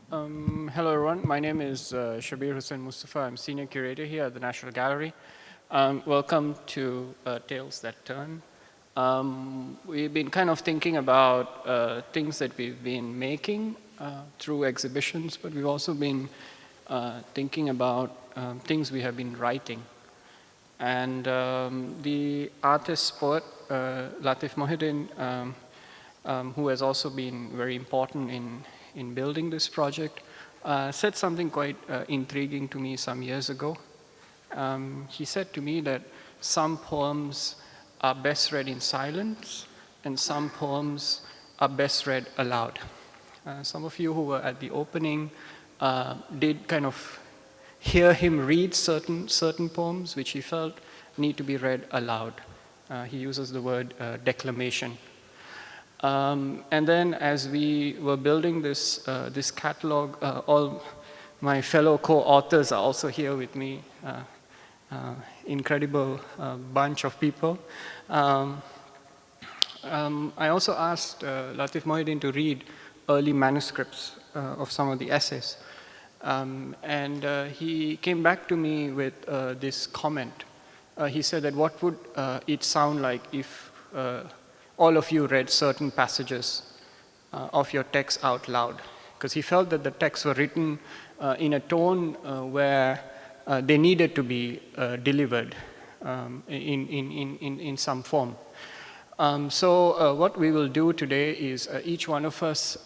Hello everyone, my name is Shabbir Hussain Mustafa. I'm senior curator here at the National Gallery. Welcome to Tales That Turn. We've been kind of thinking about things that we've been making through exhibitions, but we've also been thinking about things we have been writing. And the artist poet, Latif Mohideen, who has also been very important in building this project, said something quite intriguing to me some years ago. He said to me that some poems are best read in silence and some poems are best read aloud. Some of you who were at the opening did kind of hear him read certain poems which he felt need to be read aloud. He uses the word declamation. And then as we were building this catalog, all my fellow co-authors are also here with me, incredible bunch of people. I also asked Latif Mohideen to read early manuscripts of some of the essays. And he came back to me with this comment. He said that what would it sound like if all of you read certain passages of your text out loud, because he felt that the texts were written in a tone where they needed to be delivered in some form. So what we will do today is each one of us,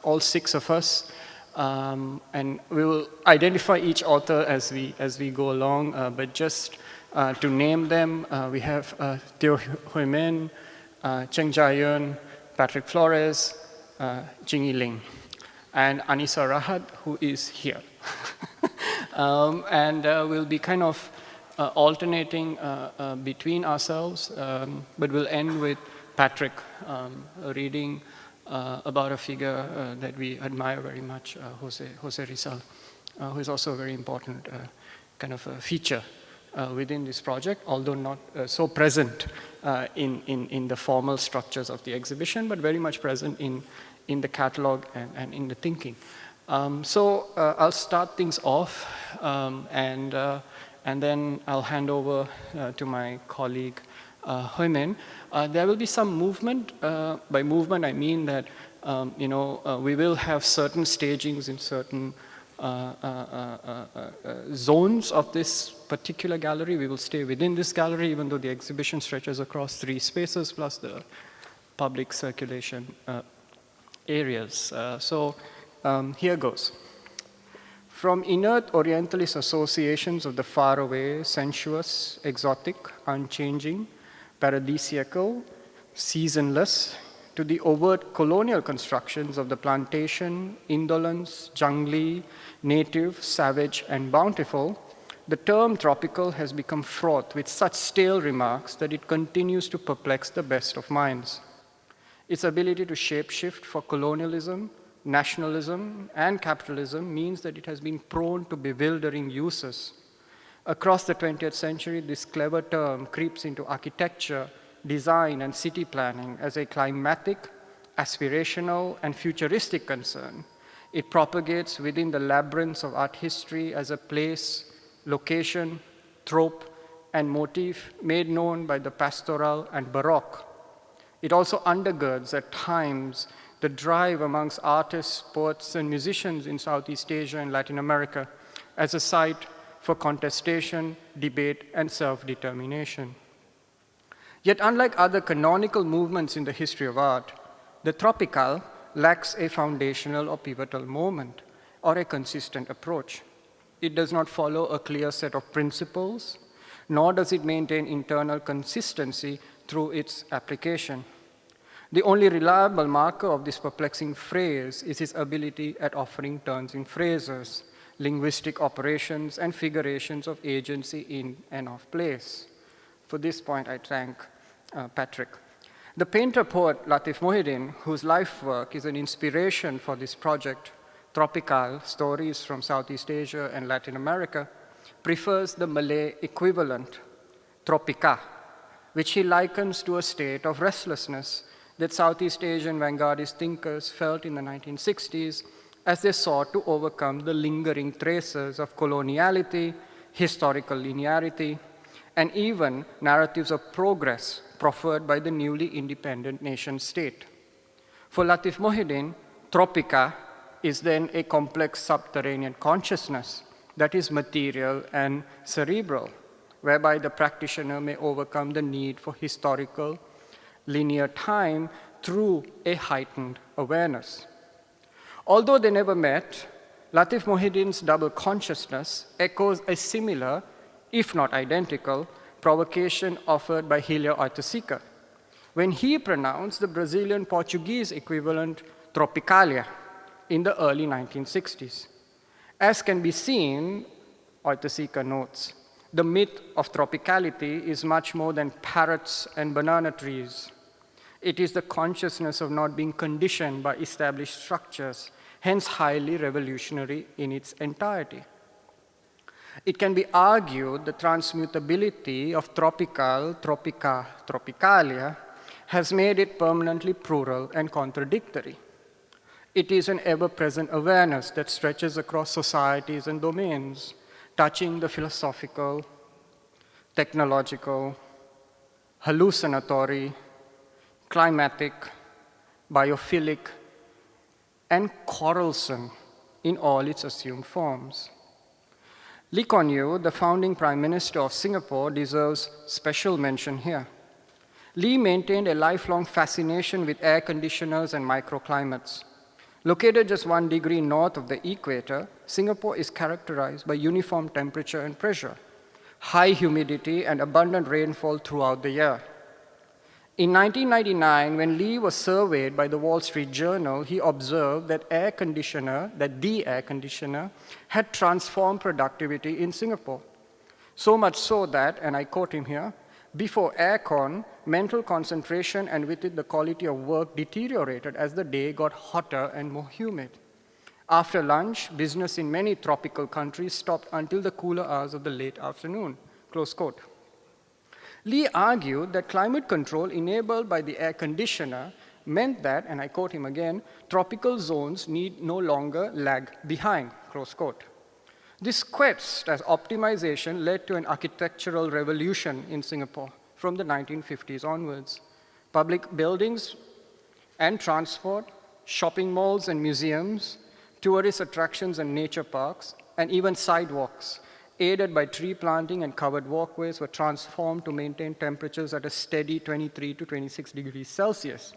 all six of us, and we will identify each author as we go along, but just to name them, we have Teo Hui Min, Cheng Jia Yun, Patrick Flores, Qinyi Lim, and Anissa Rahad, who is here. And we'll be kind of alternating between ourselves, but we'll end with Patrick reading about a figure that we admire very much, Jose Rizal, who is also a very important kind of a feature within this project, although not so present in the formal structures of the exhibition, but very much present in the catalog and in the thinking. So I'll start things off, and then I'll hand over to my colleague Hui Min. There will be some movement. By movement, I mean that we will have certain stagings in certain zones of this particular gallery. We will stay within this gallery, even though the exhibition stretches across 3 spaces plus the public circulation areas. So here goes. From inert Orientalist associations of the faraway, sensuous, exotic, unchanging, paradisiacal, seasonless, to the overt colonial constructions of the plantation, indolence, jungly, native, savage, and bountiful, the term tropical has become fraught with such stale remarks that it continues to perplex the best of minds. Its ability to shapeshift for colonialism, nationalism, and capitalism means that it has been prone to bewildering uses. Across the 20th century, this clever term creeps into architecture, design, and city planning as a climatic, aspirational, and futuristic concern. It propagates within the labyrinths of art history as a place, location, trope, and motif made known by the pastoral and baroque. It also undergirds at times the drive amongst artists, poets, and musicians in Southeast Asia and Latin America as a site for contestation, debate, and self-determination. Yet unlike other canonical movements in the history of art, the tropical lacks a foundational or pivotal moment or a consistent approach. It does not follow a clear set of principles, nor does it maintain internal consistency through its application. The only reliable marker of this perplexing phrase is its ability at offering turns in phrases, linguistic operations, and figurations of agency in and of place. For this point, I thank Patrick. The painter-poet Latif Mohideen, whose life work is an inspiration for this project, Tropical, Stories from Southeast Asia and Latin America, prefers the Malay equivalent, Tropica, which he likens to a state of restlessness that Southeast Asian vanguardist thinkers felt in the 1960s as they sought to overcome the lingering traces of coloniality, historical linearity, and even narratives of progress proffered by the newly independent nation state. For Latif Mohideen, Tropica is then a complex subterranean consciousness that is material and cerebral, whereby the practitioner may overcome the need for historical linear time through a heightened awareness. Although they never met, Latif Mohideen's double consciousness echoes a similar, if not identical, provocation offered by Hilio Oiticica, when he pronounced the Brazilian Portuguese equivalent tropicalia in the early 1960s. As can be seen, Oiticica notes, the myth of tropicality is much more than parrots and banana trees. It is the consciousness of not being conditioned by established structures, hence highly revolutionary in its entirety. It can be argued the transmutability of tropical, tropica, tropicalia has made it permanently plural and contradictory. It is an ever-present awareness that stretches across societies and domains, touching the philosophical, technological, hallucinatory, climatic, biophilic, and quarrelsome in all its assumed forms. Lee Kuan Yew, the founding Prime Minister of Singapore, deserves special mention here. Lee maintained a lifelong fascination with air conditioners and microclimates. Located just 1 degree north of the equator, Singapore is characterized by uniform temperature and pressure, high humidity, and abundant rainfall throughout the year. In 1999, when Lee was surveyed by the Wall Street Journal, he observed that the air conditioner had transformed productivity in Singapore. So much so that, and I quote him here, before aircon, mental concentration and with it the quality of work deteriorated as the day got hotter and more humid. After lunch, business in many tropical countries stopped until the cooler hours of the late afternoon, close quote. Lee argued that climate control enabled by the air conditioner meant that, and I quote him again, tropical zones need no longer lag behind, close quote. This quest as optimization led to an architectural revolution in Singapore from the 1950s onwards. Public buildings and transport, shopping malls and museums, tourist attractions and nature parks, and even sidewalks, aided by tree planting and covered walkways, were transformed to maintain temperatures at a steady 23 to 26 degrees Celsius,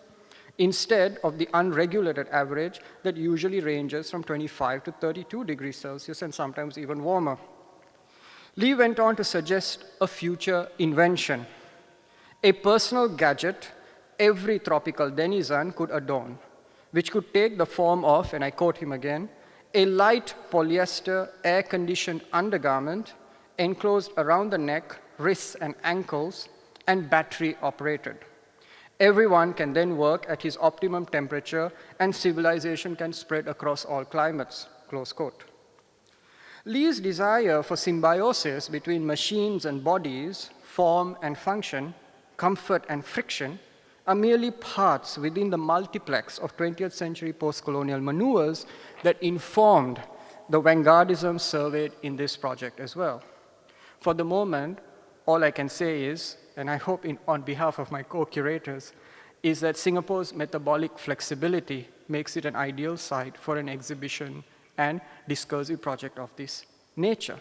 instead of the unregulated average that usually ranges from 25 to 32 degrees Celsius and sometimes even warmer. Lee went on to suggest a future invention, a personal gadget every tropical denizen could adorn, which could take the form of, and I quote him again, a light polyester air-conditioned undergarment enclosed around the neck, wrists, and ankles, and battery-operated. Everyone can then work at his optimum temperature, and civilization can spread across all climates, close quote. Lee's desire for symbiosis between machines and bodies, form and function, comfort and friction, are merely parts within the multiplex of 20th century post-colonial maneuvers that informed the vanguardism surveyed in this project as well. For the moment, all I can say is, and I hope on behalf of my co-curators, is that Singapore's metabolic flexibility makes it an ideal site for an exhibition and discursive project of this nature.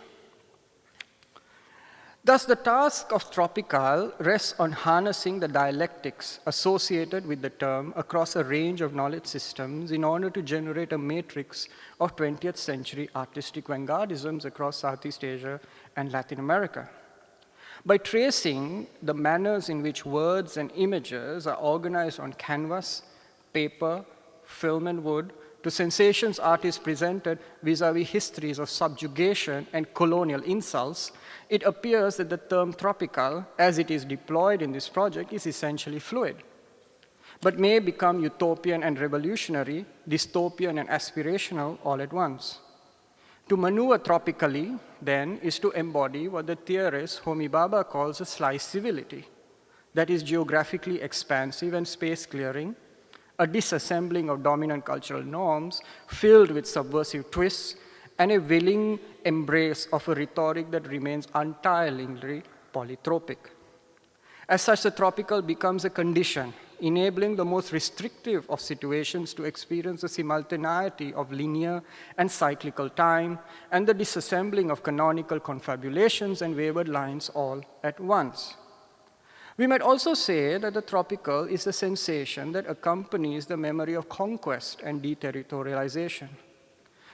Thus, the task of Tropical rests on harnessing the dialectics associated with the term across a range of knowledge systems in order to generate a matrix of 20th century artistic vanguardisms across Southeast Asia and Latin America. By tracing the manners in which words and images are organized on canvas, paper, film, and wood, to sensations artists presented vis-à-vis histories of subjugation and colonial insults, it appears that the term tropical, as it is deployed in this project, is essentially fluid, but may become utopian and revolutionary, dystopian and aspirational all at once. To maneuver tropically, then, is to embody what the theorist Homi Bhabha calls a slice civility, that is geographically expansive and space-clearing, a disassembling of dominant cultural norms filled with subversive twists, and a willing embrace of a rhetoric that remains untiringly polytropic. As such, the tropical becomes a condition, enabling the most restrictive of situations to experience the simultaneity of linear and cyclical time, and the disassembling of canonical confabulations and wavered lines all at once. We might also say that the tropical is a sensation that accompanies the memory of conquest and deterritorialization.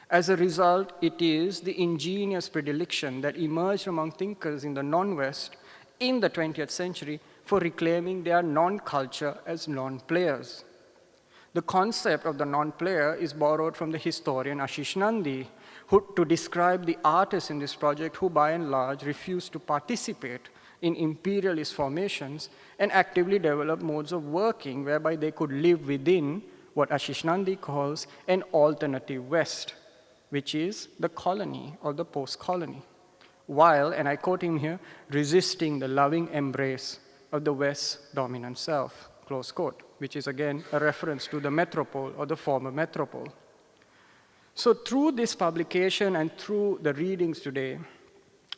As a result, it is the ingenious predilection that emerged among thinkers in the non-West in the 20th century for reclaiming their non-culture as non-players. The concept of the non-player is borrowed from the historian Ashish Nandi, to describe the artists in this project who by and large refused to participate in imperialist formations and actively develop modes of working whereby they could live within what Ashish Nandi calls an alternative West, which is the colony or the post-colony, while, and I quote him here, resisting the loving embrace of the West's dominant self, close quote, which is again a reference to the metropole or the former metropole. So through this publication and through the readings today,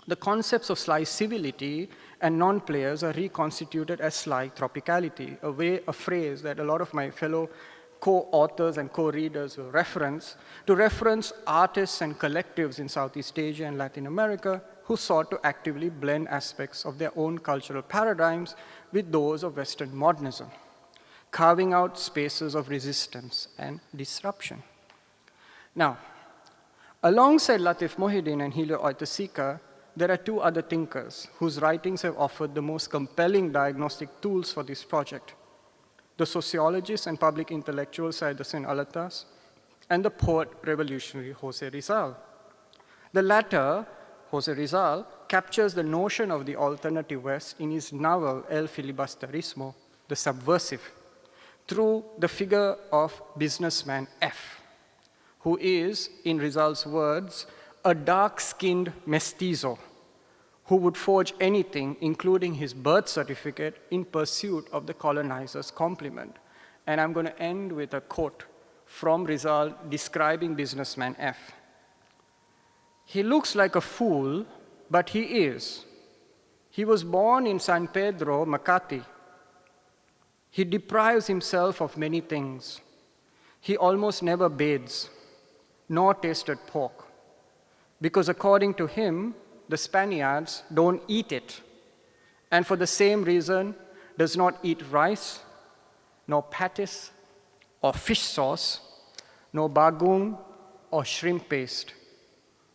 the concepts of sly civility and non-players are reconstituted as sly tropicality, a phrase that a lot of my fellow co-authors and co-readers will reference, to reference artists and collectives in Southeast Asia and Latin America who sought to actively blend aspects of their own cultural paradigms with those of Western modernism, carving out spaces of resistance and disruption. Now, alongside Latif Mohideen and Helio Oiticica, there are two other thinkers whose writings have offered the most compelling diagnostic tools for this project: the sociologist and public intellectual Syed Hussain Alatas, and the poet revolutionary Jose Rizal. The latter, Jose Rizal, captures the notion of the alternative West in his novel El Filibusterismo, The Subversive, through the figure of businessman F, who is, in Rizal's words, a dark-skinned mestizo who would forge anything, including his birth certificate, in pursuit of the colonizer's compliment. And I'm going to end with a quote from Rizal describing businessman F. "He looks like a fool, but he is. He was born in San Pedro, Makati. He deprives himself of many things. He almost never bathes, nor tasted pork, because according to him, the Spaniards don't eat it, and for the same reason does not eat rice, nor patties, or fish sauce, nor bagung, or shrimp paste.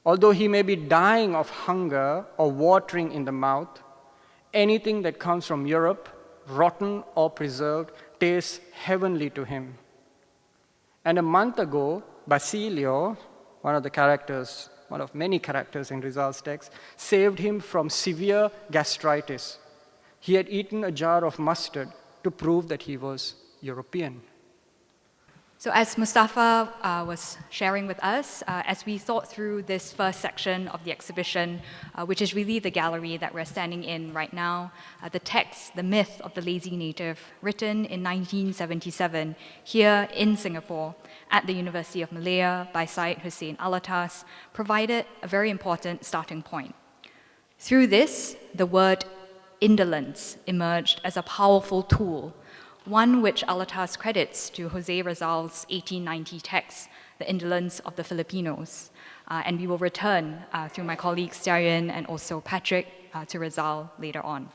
Although he may be dying of hunger or watering in the mouth, anything that comes from Europe, rotten or preserved, tastes heavenly to him. And a month ago, Basilio, one of many characters in Rizal's text, saved him from severe gastritis. He had eaten a jar of mustard to prove that he was European." So as Mustafa was sharing with us, as we thought through this first section of the exhibition, which is really the gallery that we're standing in right now, the text, The Myth of the Lazy Native, written in 1977 here in Singapore at the University of Malaya by Syed Hussain Alatas, provided a very important starting point. Through this, the word indolence emerged as a powerful tool, one which Alatas credits to Jose Rizal's 1890 text, The Indolence of the Filipinos. And we will return through my colleagues Jia Yun and also Patrick to Rizal later on.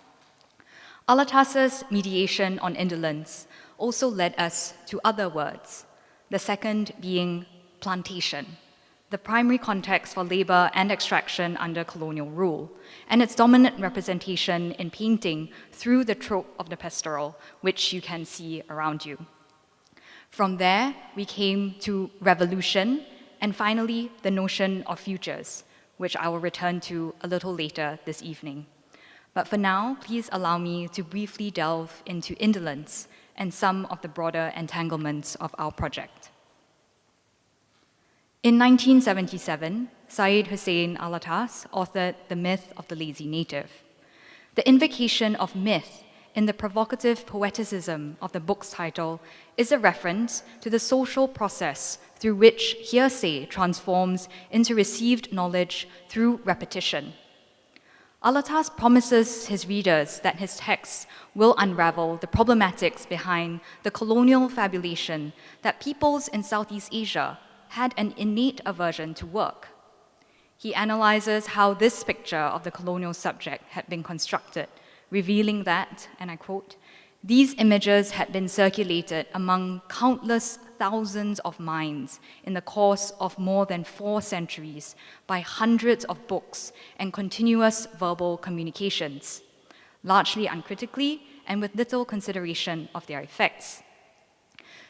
Alatas's mediation on indolence also led us to other words, the second being plantation, the primary context for labor and extraction under colonial rule, and its dominant representation in painting through the trope of the pastoral, which you can see around you. From there, we came to revolution, and finally, the notion of futures, which I will return to a little later this evening. But for now, please allow me to briefly delve into indolence and some of the broader entanglements of our project. In 1977, Syed Hussain Alatas authored The Myth of the Lazy Native. The invocation of myth in the provocative poeticism of the book's title is a reference to the social process through which hearsay transforms into received knowledge through repetition. Alatas promises his readers that his texts will unravel the problematics behind the colonial fabulation that peoples in Southeast Asia had an innate aversion to work. He analyzes how this picture of the colonial subject had been constructed, revealing that, and I quote, "These images had been circulated among countless thousands of minds in the course of more than 4 centuries by hundreds of books and continuous verbal communications, largely uncritically and with little consideration of their effects."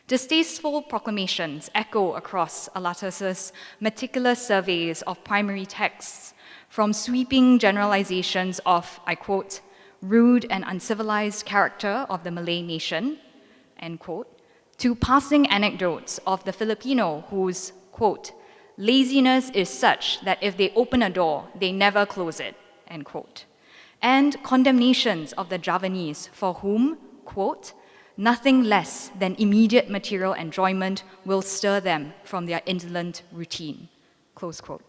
Distasteful proclamations echo across Alatas's meticulous surveys of primary texts, from sweeping generalizations of, I quote, "rude and uncivilized character of the Malay nation," end quote, to passing anecdotes of the Filipino whose, quote, "laziness is such that if they open a door, they never close it," end quote, and condemnations of the Javanese for whom, quote, "nothing less than immediate material enjoyment will stir them from their indolent routine," close quote.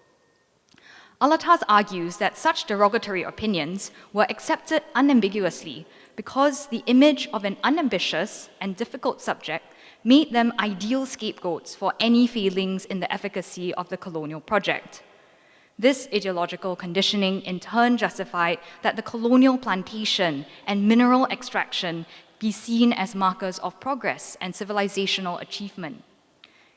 Alatas argues that such derogatory opinions were accepted unambiguously because the image of an unambitious and difficult subject made them ideal scapegoats for any failings in the efficacy of the colonial project. This ideological conditioning in turn justified that the colonial plantation and mineral extraction be seen as markers of progress and civilizational achievement.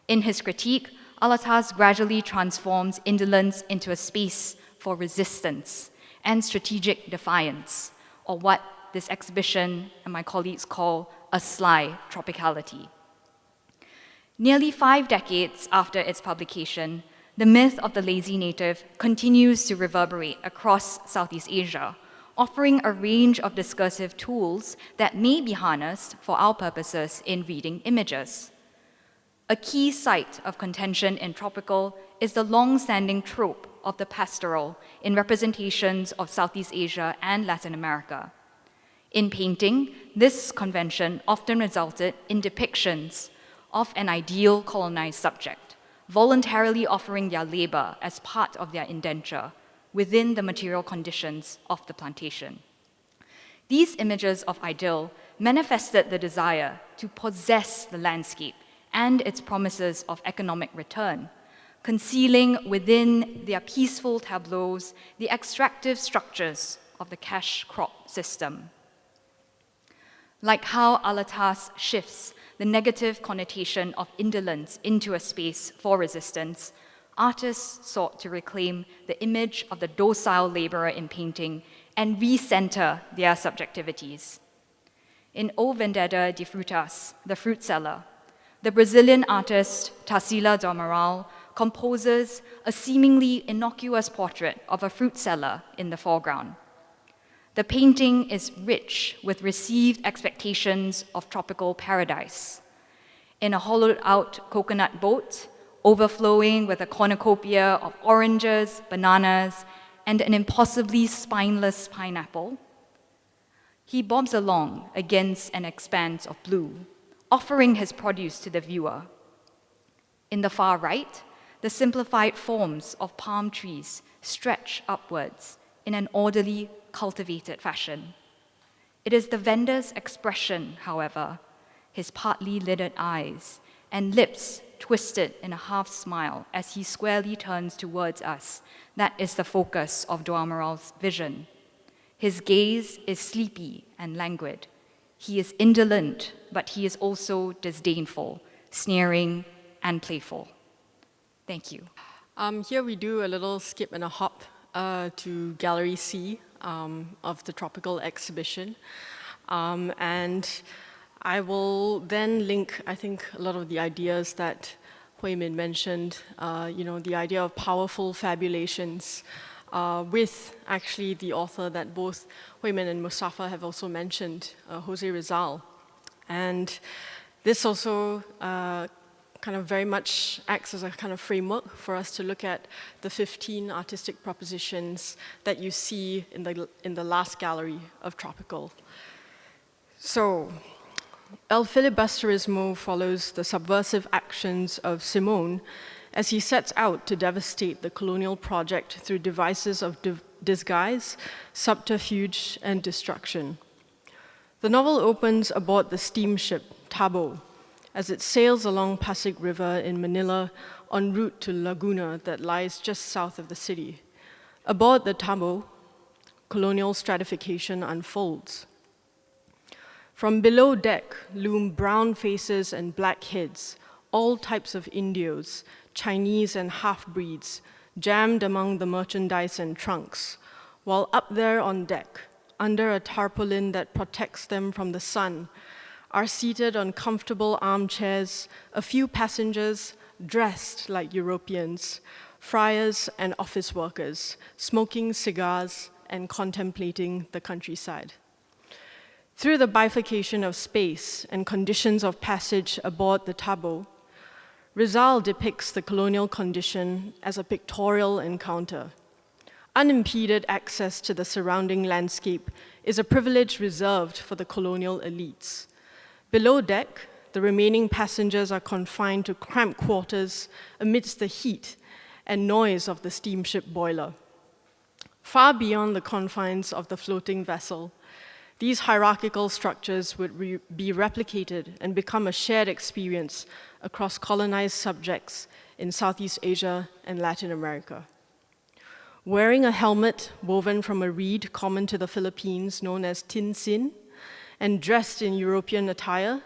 In his critique, Alatas gradually transforms indolence into a space for resistance and strategic defiance, or what this exhibition and my colleagues call a sly tropicality. Nearly 5 decades after its publication, the myth of the lazy native continues to reverberate across Southeast Asia, offering a range of discursive tools that may be harnessed for our purposes in reading images. A key site of contention in tropical is the long-standing trope of the pastoral in representations of Southeast Asia and Latin America. In painting, this convention often resulted in depictions of an ideal colonized subject, voluntarily offering their labor as part of their indenture within the material conditions of the plantation. These images of idyll manifested the desire to possess the landscape and its promises of economic return, concealing within their peaceful tableaus the extractive structures of the cash crop system. Like how Alatas shifts the negative connotation of indolence into a space for resistance, artists sought to reclaim the image of the docile laborer in painting and recenter their subjectivities. In O Vendedor de Frutas, The Fruit Seller, the Brazilian artist Tarsila do Amaral composes a seemingly innocuous portrait of a fruit seller in the foreground. The painting is rich with received expectations of tropical paradise. In a hollowed-out coconut boat, overflowing with a cornucopia of oranges, bananas, and an impossibly spineless pineapple, he bobs along against an expanse of blue, offering his produce to the viewer. In the far right, the simplified forms of palm trees stretch upwards in an orderly, cultivated fashion. It is the vendor's expression, however, his partly lidded eyes and lips twisted in a half smile as he squarely turns towards us, that is the focus of do Amaral's vision. His gaze is sleepy and languid. He is indolent, but he is also disdainful, sneering, and playful. Thank you. Here we do a little skip and a hop to Gallery C of the tropical exhibition. And I will then link, I think, a lot of the ideas that Hui Min mentioned, the idea of powerful fabulations with actually the author that both Hui Min and Mustafa have also mentioned, Jose Rizal. And this also kind of very much acts as a kind of framework for us to look at the 15 artistic propositions that you see in the last gallery of tropical. So, El Filibusterismo follows the subversive actions of Simone as he sets out to devastate the colonial project through devices of disguise, subterfuge, and destruction. The novel opens aboard the steamship Tabo as it sails along Pasig River in Manila en route to Laguna that lies just south of the city. Aboard the Tabo, colonial stratification unfolds. From below deck loom brown faces and black heads, all types of Indios, Chinese and half-breeds, jammed among the merchandise and trunks, while up there on deck, under a tarpaulin that protects them from the sun, are seated on comfortable armchairs a few passengers dressed like Europeans, friars and office workers, smoking cigars and contemplating the countryside. Through the bifurcation of space and conditions of passage aboard the Tabo, Rizal depicts the colonial condition as a pictorial encounter. Unimpeded access to the surrounding landscape is a privilege reserved for the colonial elites. Below deck, the remaining passengers are confined to cramped quarters amidst the heat and noise of the steamship boiler. Far beyond the confines of the floating vessel, these hierarchical structures would be replicated and become a shared experience across colonized subjects in Southeast Asia and Latin America. Wearing a helmet woven from a reed common to the Philippines known as tin sin, and dressed in European attire,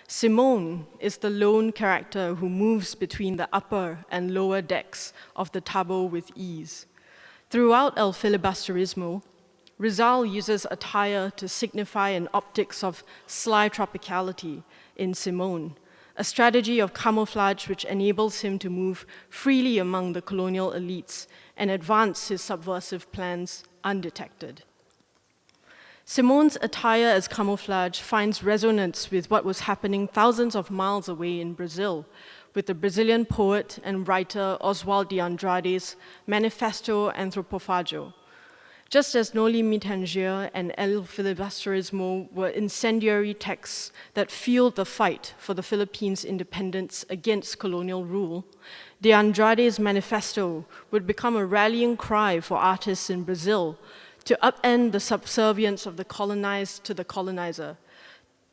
Simone is the lone character who moves between the upper and lower decks of the Tabo with ease. Throughout El Filibusterismo, Rizal uses attire to signify an optics of sly tropicality in Simone, a strategy of camouflage which enables him to move freely among the colonial elites and advance his subversive plans undetected. Simone's attire as camouflage finds resonance with what was happening thousands of miles away in Brazil, with the Brazilian poet and writer Oswald de Andrade's Manifesto Anthropofagio. Just as No Limitanger and El Filibusterismo were incendiary texts that fueled the fight for the Philippines' independence against colonial rule, de Andrade's Manifesto would become a rallying cry for artists in Brazil to upend the subservience of the colonized to the colonizer,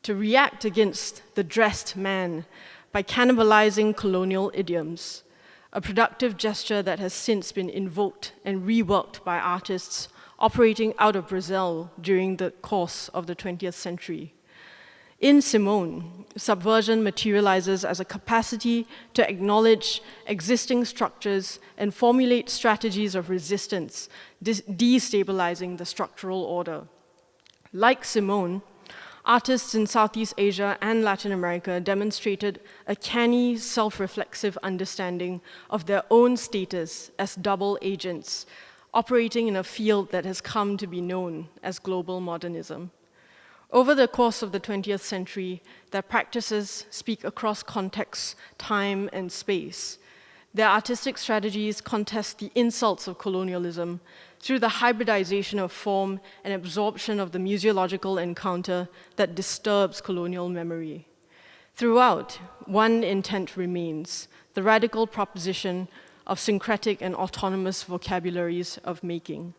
to react against the dressed man by cannibalizing colonial idioms, a productive gesture that has since been invoked and reworked by artists operating out of Brazil during the course of the 20th century. In Simone, subversion materializes as a capacity to acknowledge existing structures and formulate strategies of resistance, destabilizing the structural order. Like Simone, artists in Southeast Asia and Latin America demonstrated a canny, self-reflexive understanding of their own status as double agents, operating in a field that has come to be known as global modernism. Over the course of the 20th century, their practices speak across contexts, time, and space. Their artistic strategies contest the insults of colonialism through the hybridization of form and absorption of the museological encounter that disturbs colonial memory. Throughout, one intent remains: the radical proposition of syncretic and autonomous vocabularies of making.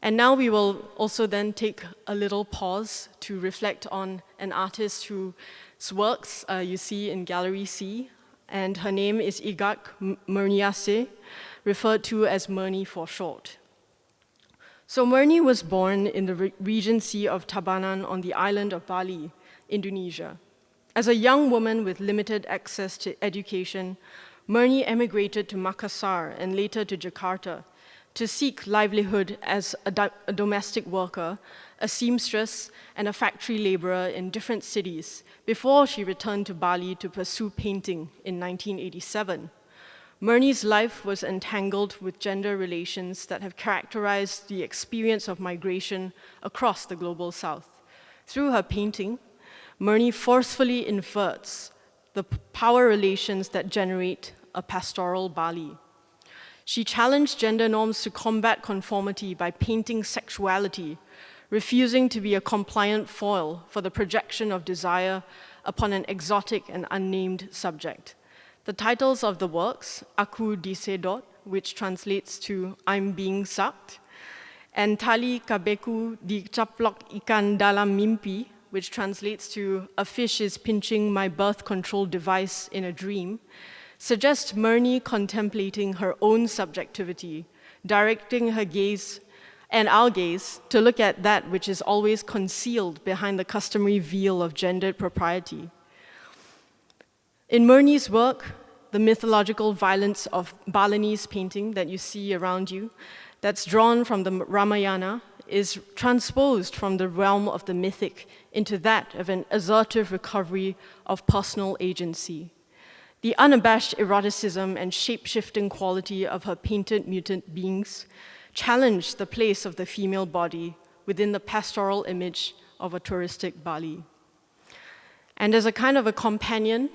And now we will also then take a little pause to reflect on an artist whose works you see in Gallery C, and her name is Igak Murniase, referred to as Murni for short. So Murni was born in the Regency of Tabanan on the island of Bali, Indonesia. As a young woman with limited access to education, Murni emigrated to Makassar and later to Jakarta to seek livelihood as a domestic worker, a seamstress, and a factory laborer in different cities before she returned to Bali to pursue painting in 1987. Murni's life was entangled with gender relations that have characterized the experience of migration across the global south. Through her painting, Murni forcefully inverts the power relations that generate a pastoral Bali. She challenged gender norms to combat conformity by painting sexuality, refusing to be a compliant foil for the projection of desire upon an exotic and unnamed subject. The titles of the works, Aku Disedot, which translates to I'm being sucked, and Tali Kabeku Dicaplok Ikan Dalam Mimpi, which translates to A fish is pinching my birth control device in a dream, suggest Murney contemplating her own subjectivity, directing her gaze and our gaze to look at that which is always concealed behind the customary veil of gendered propriety. In Murney's work, the mythological violence of Balinese painting that you see around you, that's drawn from the Ramayana, is transposed from the realm of the mythic into that of an assertive recovery of personal agency. The unabashed eroticism and shape-shifting quality of her painted mutant beings challenge the place of the female body within the pastoral image of a touristic Bali. And as a kind of a companion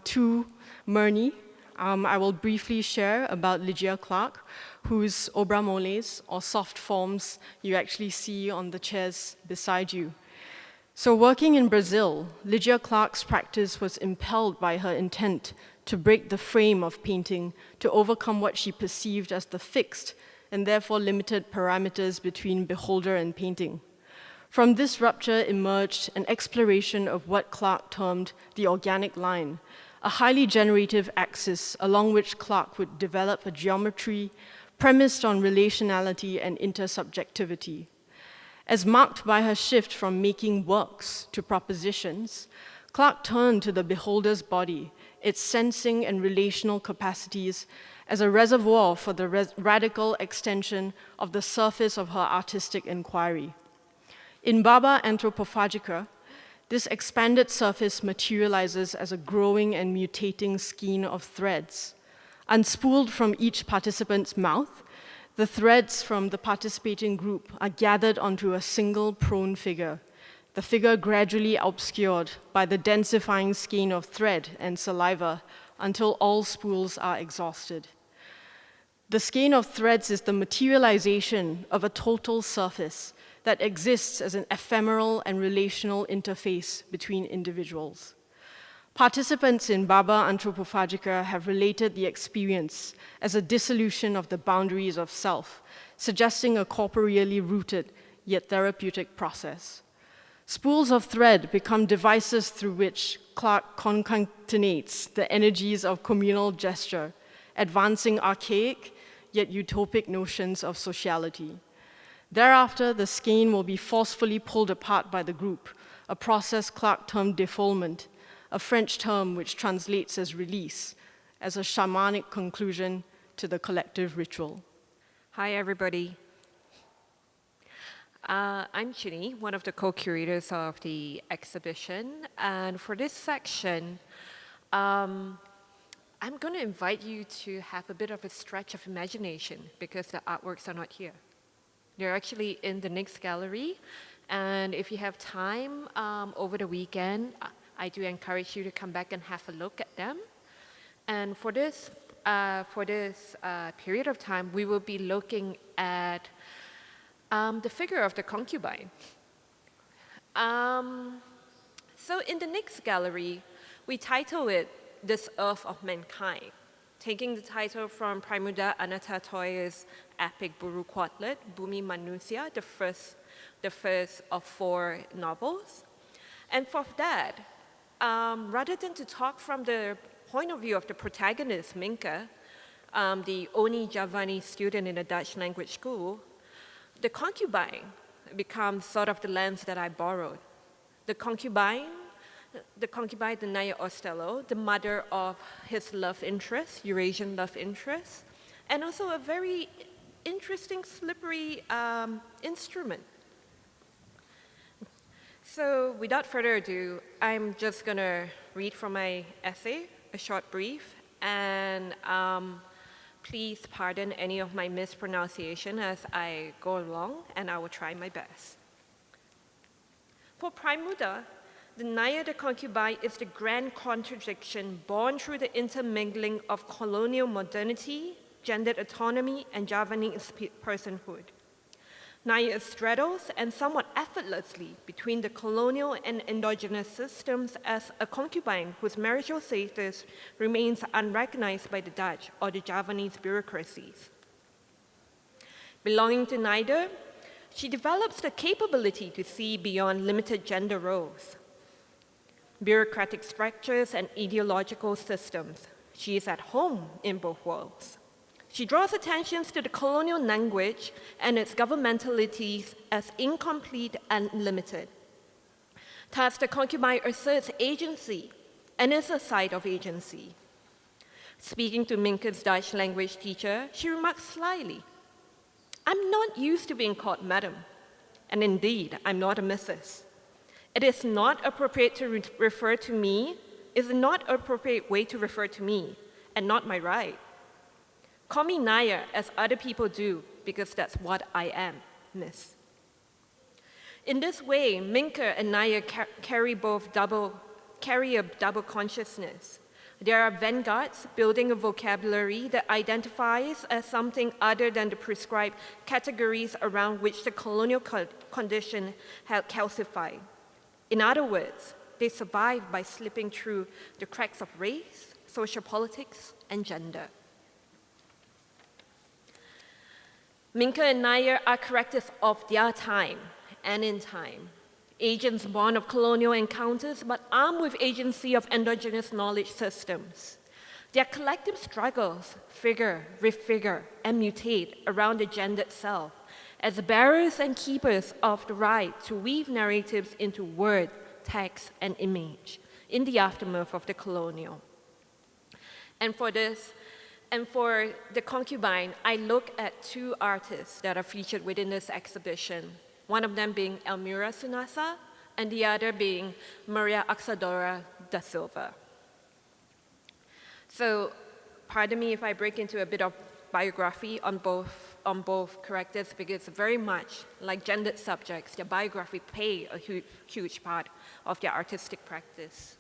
to Murney, I will briefly share about Lygia Clark, whose obra moles, or soft forms, you actually see on the chairs beside you. So working in Brazil, Lygia Clark's practice was impelled by her intent to break the frame of painting to overcome what she perceived as the fixed and therefore limited parameters between beholder and painting. From this rupture emerged an exploration of what Clark termed the organic line, a highly generative axis along which Clark would develop a geometry premised on relationality and intersubjectivity. As marked by her shift from making works to propositions, Clark turned to the beholder's body, its sensing and relational capacities, as a reservoir for the radical extension of the surface of her artistic inquiry. In Baba Anthropophagica, this expanded surface materializes as a growing and mutating skein of threads. Unspooled from each participant's mouth, the threads from the participating group are gathered onto a single prone figure, the figure gradually obscured by the densifying skein of thread and saliva until all spools are exhausted. The skein of threads is the materialization of a total surface that exists as an ephemeral and relational interface between individuals. Participants in Baba Anthropophagica have related the experience as a dissolution of the boundaries of self, suggesting a corporeally rooted yet therapeutic process. Spools of thread become devices through which Clark concatenates the energies of communal gesture, advancing archaic yet utopic notions of sociality. Thereafter, the skein will be forcefully pulled apart by the group, a process Clark termed defolement, a French term which translates as release, as a shamanic conclusion to the collective ritual. Hi, everybody. I'm Qinyi, one of the co-curators of the exhibition. And for this section, I'm going to invite you to have a bit of a stretch of imagination because the artworks are not here. They're actually in the next gallery. And if you have time over the weekend, I do encourage you to come back and have a look at them. And for this period of time, we will be looking at the figure of the concubine. So in the next gallery, we title it This Earth of Mankind, taking the title from Pramuda Anatatoya's epic Buru Quadlet, Bumi Manusya, the first of 4 novels. And for that, rather than to talk from the point of view of the protagonist, Minka, the only Javanese student in a Dutch language school, the concubine becomes sort of the lens that I borrowed. The concubine, the Naya Ostello, the mother of his love interest, Eurasian love interest, and also a very interesting, slippery instrument. So without further ado, I'm just going to read from my essay, a short brief, and please pardon any of my mispronunciation as I go along, and I will try my best. For Pramuda, the Naya the concubine is the grand contradiction born through the intermingling of colonial modernity, gendered autonomy, and Javanese personhood. Naya straddles and somewhat effortlessly between the colonial and endogenous systems as a concubine whose marital status remains unrecognized by the Dutch or the Javanese bureaucracies. Belonging to neither, she develops the capability to see beyond limited gender roles, bureaucratic structures, and ideological systems. She is at home in both worlds. She draws attention to the colonial language and its governmentalities as incomplete and limited. Thus, the concubine asserts agency and is a site of agency. Speaking to Minke's Dutch language teacher, she remarks slyly, "I'm not used to being called madam, and indeed, I'm not a missus. It is not appropriate to refer to me, is not appropriate way to refer to me, and not my right. Call me Naya as other people do, because that's what I am, miss." In this way, Minke and Naya carry a double consciousness. They are vanguards building a vocabulary that identifies as something other than the prescribed categories around which the colonial condition had calcified. In other words, they survive by slipping through the cracks of race, social politics, and gender. Minke and Naya are characters of their time and in time, agents born of colonial encounters but armed with agency of endogenous knowledge systems. Their collective struggles figure, refigure, and mutate around the gendered self as bearers and keepers of the right to weave narratives into word, text, and image in the aftermath of the colonial. And for the concubine, I look at two artists that are featured within this exhibition, one of them being Elmira Sunasa, and the other being Maria Auxadora da Silva. So, pardon me if I break into a bit of biography on both characters, because very much like gendered subjects, their biography play a huge part of their artistic practice.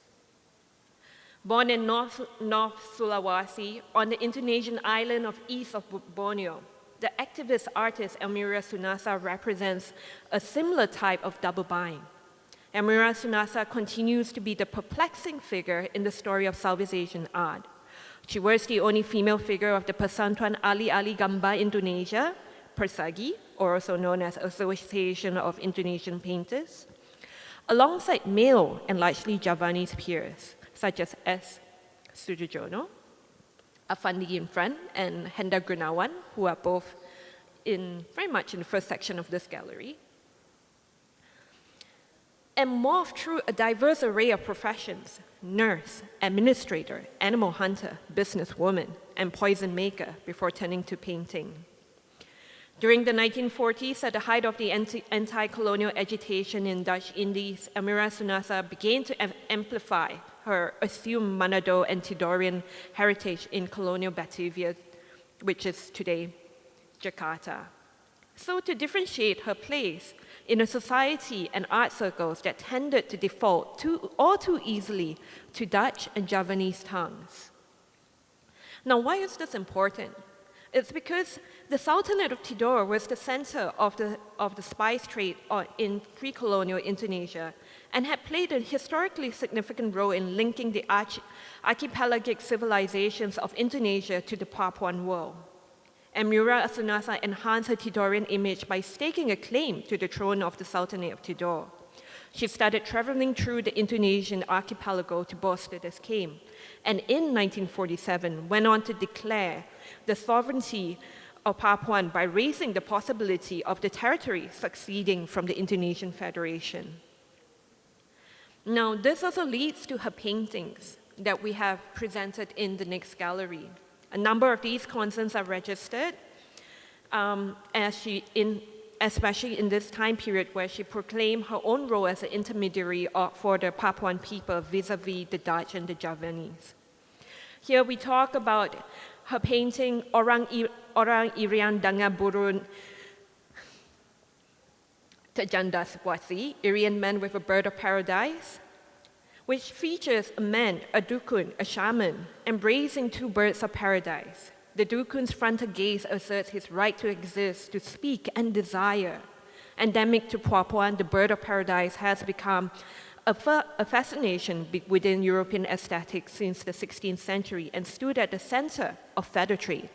Born in North Sulawesi, on the Indonesian island of east of Borneo, the activist artist Elmira Sunasa represents a similar type of double bind. Elmira Sunasa continues to be the perplexing figure in the story of Southeast Asian art. She was the only female figure of the Persatuan Ahli-Ahli Gambar Indonesia, Persagi, or also known as Association of Indonesian Painters, alongside male and largely Javanese peers, such as S. Sujojono, Afandi Infran, and Henda Gunawan, who are both very much in the first section of this gallery, and morph through a diverse array of professions: nurse, administrator, animal hunter, businesswoman, and poison maker before turning to painting. During the 1940s, at the height of the anti-colonial agitation in Dutch Indies, Elmira Sunasa began to amplify her assumed Manado and Tidorian heritage in colonial Batavia, which is today Jakarta. So to differentiate her place in a society and art circles that tended to default all too easily to Dutch and Javanese tongues. Now, why is this important? It's because the Sultanate of Tidore was the center of the spice trade in pre-colonial Indonesia and had played a historically significant role in linking the archipelagic civilizations of Indonesia to the Papuan world. Elmira Sunasa enhanced her Tidorean image by staking a claim to the throne of the Sultanate of Tidore. She started traveling through the Indonesian archipelago to bolster this claim, and in 1947 went on to declare the sovereignty of Papuan by raising the possibility of the territory succeeding from the Indonesian Federation. Now, this also leads to her paintings that we have presented in the next gallery. A number of these concerns are registered, especially in this time period where she proclaimed her own role as an intermediary for the Papuan people vis-a-vis the Dutch and the Javanese. Here we talk about her painting Orang Irian Danga Burun Tajanda Swasi, Irian Man with a Bird of Paradise, which features a man, a dukun, a shaman, embracing two birds of paradise. the Dukun's frontal gaze asserts his right to exist, to speak and desire. Endemic to Papua, the bird of paradise has become a fascination within European aesthetics since the 16th century and stood at the center of feather trade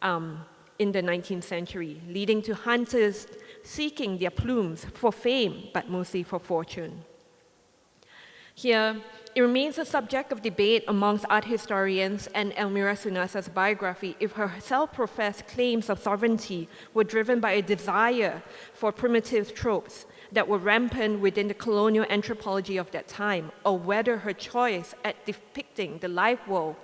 in the 19th century, leading to hunters seeking their plumes for fame, but mostly for fortune. Here, it remains a subject of debate amongst art historians and Elmira Sunasa's biography if her self-professed claims of sovereignty were driven by a desire for primitive tropes that were rampant within the colonial anthropology of that time, or whether her choice at depicting the life world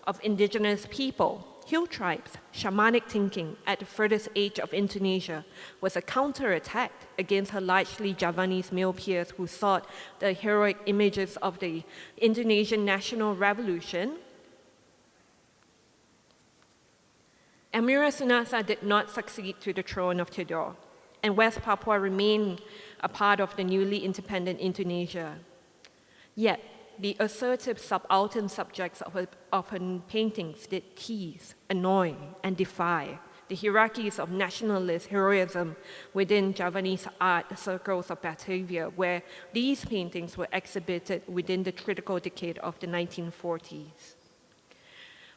of indigenous people, hill tribes, shamanic thinking at the furthest edge of Indonesia was a counterattack against her largely Javanese male peers who sought the heroic images of the Indonesian national revolution. Elmira Sunasa did not succeed to the throne of Tidore, and West Papua remained a part of the newly independent Indonesia. Yet, the assertive subaltern subjects of her paintings did tease, annoy, and defy the hierarchies of nationalist heroism within Javanese art circles of Batavia, where these paintings were exhibited within the critical decade of the 1940s.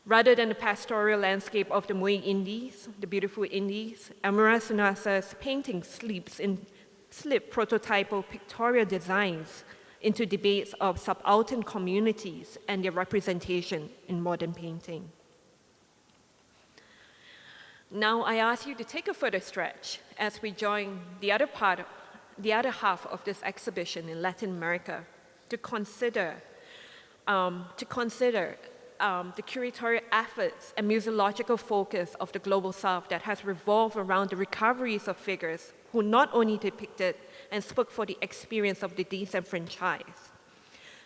Rather than the pastoral landscape of the Mui Indies, the beautiful Indies, Elmira Sunasa's painting slip prototypal pictorial designs into debates of subaltern communities and their representation in modern painting. Now I ask you to take a further stretch as we join the other half of this exhibition in Latin America to consider the curatorial efforts and museological focus of the Global South that has revolved around the recoveries of figures who not only depicted and spoke for the experience of the disenfranchised,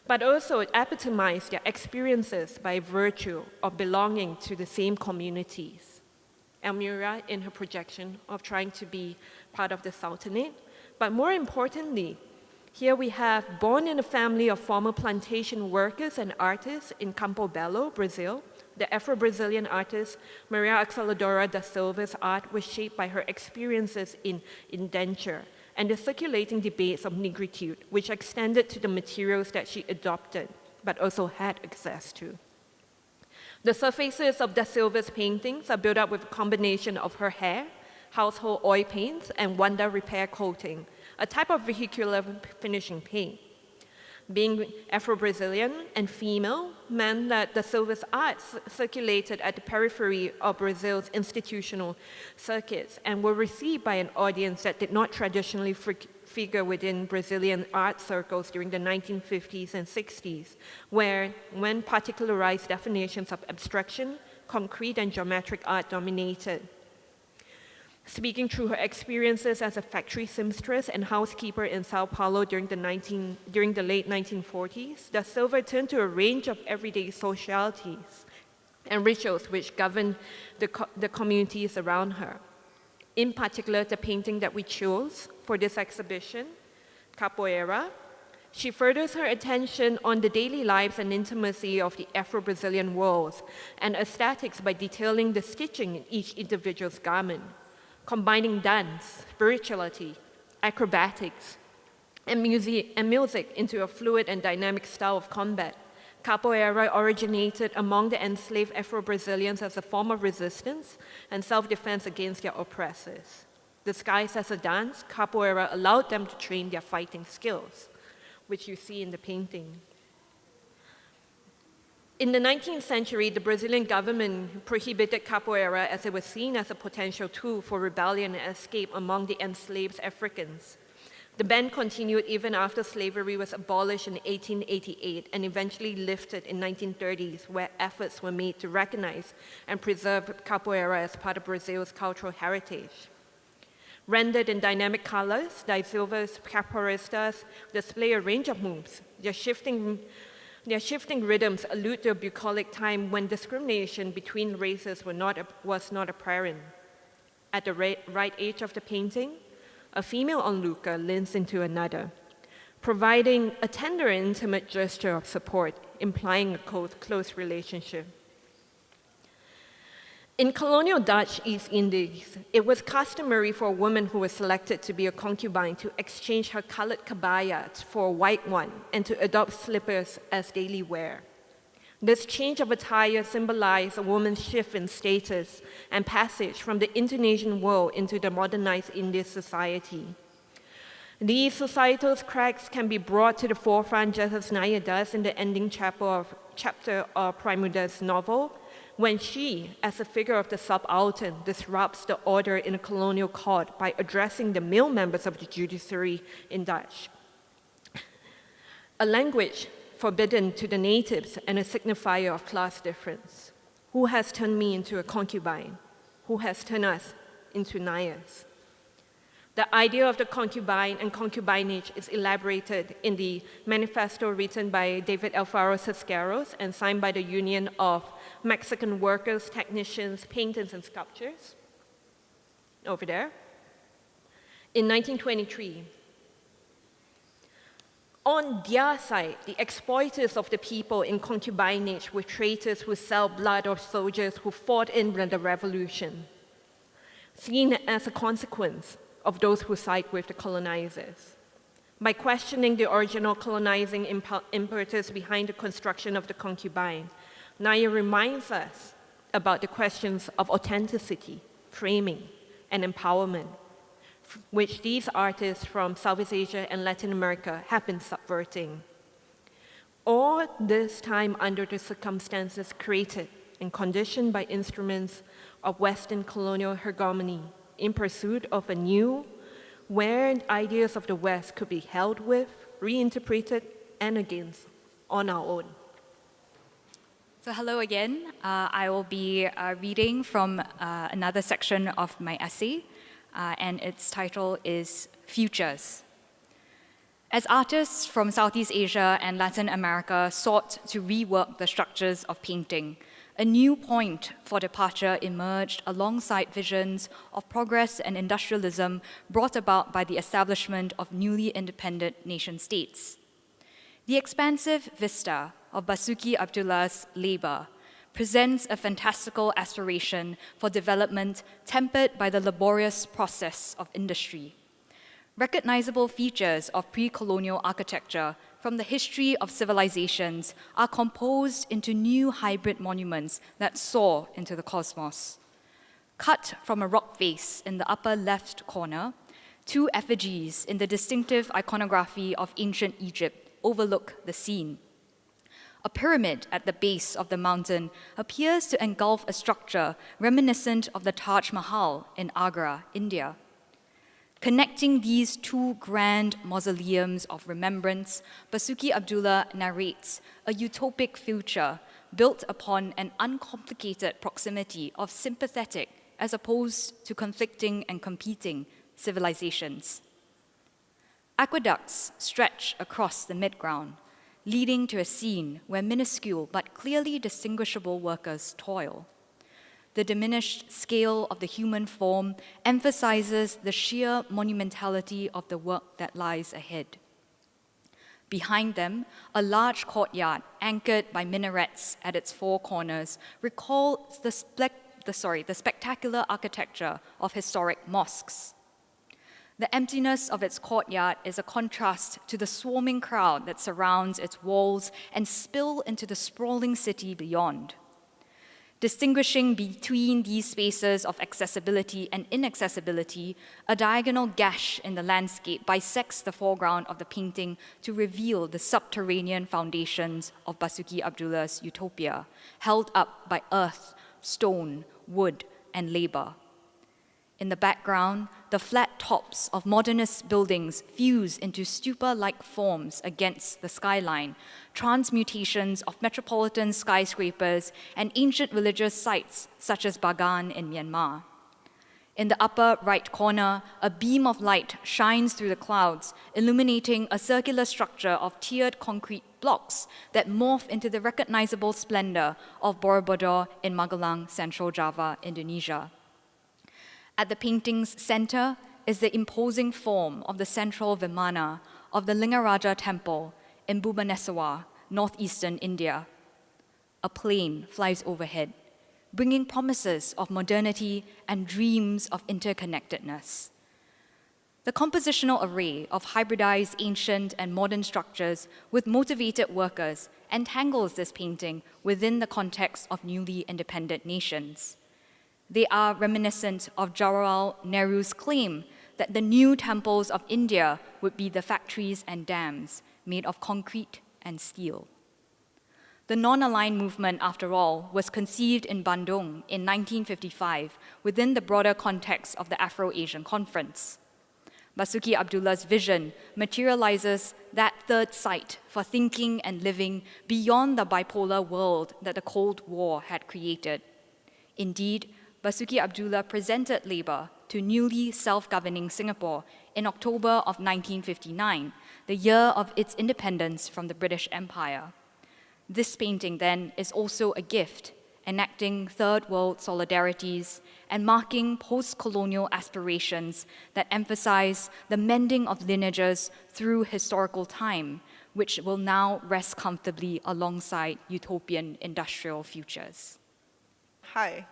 but also epitomized their experiences by virtue of belonging to the same communities. Elmira, in her projection of trying to be part of the Sultanate, but more importantly, here we have born in a family of former plantation workers and artists in Campo Belo, Brazil. The Afro-Brazilian artist Maria Auxiliadora da Silva's art was shaped by her experiences in indenture and the circulating debates of negritude, which extended to the materials that she adopted, but also had access to. The surfaces of da Silva's paintings are built up with a combination of her hair, household oil paints, and wanda repair coating, a type of vehicular finishing paint. Being Afro-Brazilian and female meant that da Silva's art circulated at the periphery of Brazil's institutional circuits and were received by an audience that did not traditionally figure within Brazilian art circles during the 1950s and 60s, when particularized definitions of abstraction, concrete, and geometric art dominated. Speaking through her experiences as a factory seamstress and housekeeper in Sao Paulo during the late 1940s, da Silva turned to a range of everyday socialities and rituals which governed the communities around her. In particular, the painting that we chose for this exhibition, Capoeira, she furthers her attention on the daily lives and intimacy of the Afro-Brazilian worlds and aesthetics by detailing the stitching in each individual's garment, combining dance, spirituality, acrobatics, and music into a fluid and dynamic style of combat. Capoeira originated among the enslaved Afro-Brazilians as a form of resistance and self-defense against their oppressors. Disguised as a dance, capoeira allowed them to train their fighting skills, which you see in the painting. In the 19th century, the Brazilian government prohibited capoeira as it was seen as a potential tool for rebellion and escape among the enslaved Africans. The ban continued even after slavery was abolished in 1888 and eventually lifted in 1930s, where efforts were made to recognize and preserve capoeira as part of Brazil's cultural heritage. Rendered in dynamic colors, da Silva's capoeiristas display a range of moves. Their shifting rhythms allude to a bucolic time when discrimination between races was not apparent. At the right edge of the painting, a female onlooker leans into another, providing a tender and intimate gesture of support, implying a close relationship. In colonial Dutch East Indies, it was customary for a woman who was selected to be a concubine to exchange her colored kabaya for a white one and to adopt slippers as daily wear. This change of attire symbolized a woman's shift in status and passage from the Indonesian world into the modernized Indian society. These societal cracks can be brought to the forefront just as Naya does in the ending chapter of Pramuda's novel, when she, as a figure of the subaltern, disrupts the order in a colonial court by addressing the male members of the judiciary in Dutch, a language forbidden to the natives and a signifier of class difference. Who has turned me into a concubine? Who has turned us into Nayas? The idea of the concubine and concubinage is elaborated in the manifesto written by David Alfaro Cisqueros and signed by the Union of Mexican Workers, Technicians, Painters, and Sculptors, over there, in 1923. On their side, the exploiters of the people in concubinage were traitors who sell blood of soldiers who fought in the revolution, seen as a consequence of those who side with the colonizers. By questioning the original colonizing impetus behind the construction of the concubine, Naya reminds us about the questions of authenticity, framing, and empowerment, which these artists from Southeast Asia and Latin America have been subverting. All this time under the circumstances created and conditioned by instruments of Western colonial hegemony, in pursuit of a new, where ideas of the West could be held with, reinterpreted, and against on our own. So hello again. I will be reading from another section of my essay, and its title is Futures. As artists from Southeast Asia and Latin America sought to rework the structures of painting, a new point for departure emerged alongside visions of progress and industrialism brought about by the establishment of newly independent nation-states. The expansive vista of Basuki Abdullah's labor presents a fantastical aspiration for development tempered by the laborious process of industry. Recognizable features of pre-colonial architecture from the history of civilizations are composed into new hybrid monuments that soar into the cosmos. Cut from a rock face in the upper left corner, two effigies in the distinctive iconography of ancient Egypt overlook the scene. A pyramid at the base of the mountain appears to engulf a structure reminiscent of the Taj Mahal in Agra, India. Connecting these two grand mausoleums of remembrance, Basuki Abdullah narrates a utopic future built upon an uncomplicated proximity of sympathetic as opposed to conflicting and competing civilizations. Aqueducts stretch across the midground, leading to a scene where minuscule but clearly distinguishable workers toil. The diminished scale of the human form emphasizes the sheer monumentality of the work that lies ahead. Behind them, a large courtyard anchored by minarets at its four corners recalls the spectacular architecture of historic mosques. The emptiness of its courtyard is a contrast to the swarming crowd that surrounds its walls and spill into the sprawling city beyond. Distinguishing between these spaces of accessibility and inaccessibility, a diagonal gash in the landscape bisects the foreground of the painting to reveal the subterranean foundations of Basuki Abdullah's utopia, held up by earth, stone, wood, and labor. In the background, the flat tops of modernist buildings fuse into stupa-like forms against the skyline, transmutations of metropolitan skyscrapers and ancient religious sites such as Bagan in Myanmar. In the upper right corner, a beam of light shines through the clouds, illuminating a circular structure of tiered concrete blocks that morph into the recognizable splendor of Borobudur in Magelang, Central Java, Indonesia. At the painting's center is the imposing form of the central Vimana of the Lingaraja temple in Bhubaneswar, northeastern India. A plane flies overhead, bringing promises of modernity and dreams of interconnectedness. The compositional array of hybridized ancient and modern structures with motivated workers entangles this painting within the context of newly independent nations. They are reminiscent of Jawaharlal Nehru's claim that the new temples of India would be the factories and dams made of concrete and steel. The non-aligned movement, after all, was conceived in Bandung in 1955 within the broader context of the Afro-Asian Conference. Basuki Abdullah's vision materializes that third site for thinking and living beyond the bipolar world that the Cold War had created. Indeed, Basuki Abdullah presented labor to newly self-governing Singapore in October of 1959, the year of its independence from the British Empire. This painting, then, is also a gift, enacting third world solidarities and marking post-colonial aspirations that emphasize the mending of lineages through historical time, which will now rest comfortably alongside utopian industrial futures. Hi,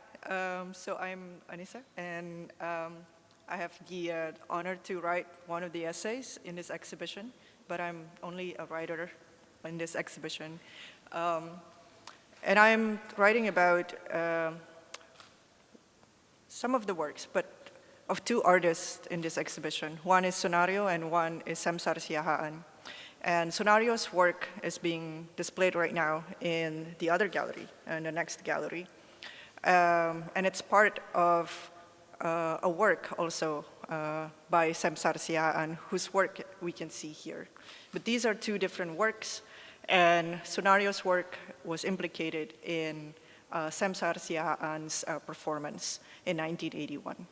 so I'm Anissa, and I have the honor to write one of the essays in this exhibition, but I'm only a writer in this exhibition. And I'm writing about some of the works, but of two artists in this exhibition. One is Sonario and one is Samsar Siahaan. And Sonario's work is being displayed right now in the other gallery, in the next gallery. And it's part of a work also by Samsar Siahaan, whose work we can see here. But these are two different works, and Sonario's work was implicated in Samsar Siahaan's performance in 1981.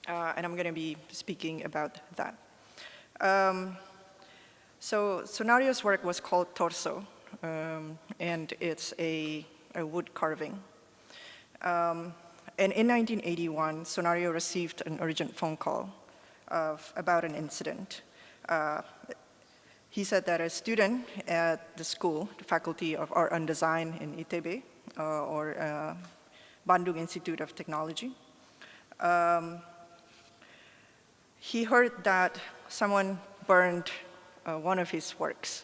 And I'm going to be speaking about that. So Sonario's work was called Torso, and it's a wood carving. And in 1981, Sonario received an urgent phone call about an incident. He said that a student at the school, the Faculty of Art and Design in ITB, or Bandung Institute of Technology, he heard that someone burned one of his works.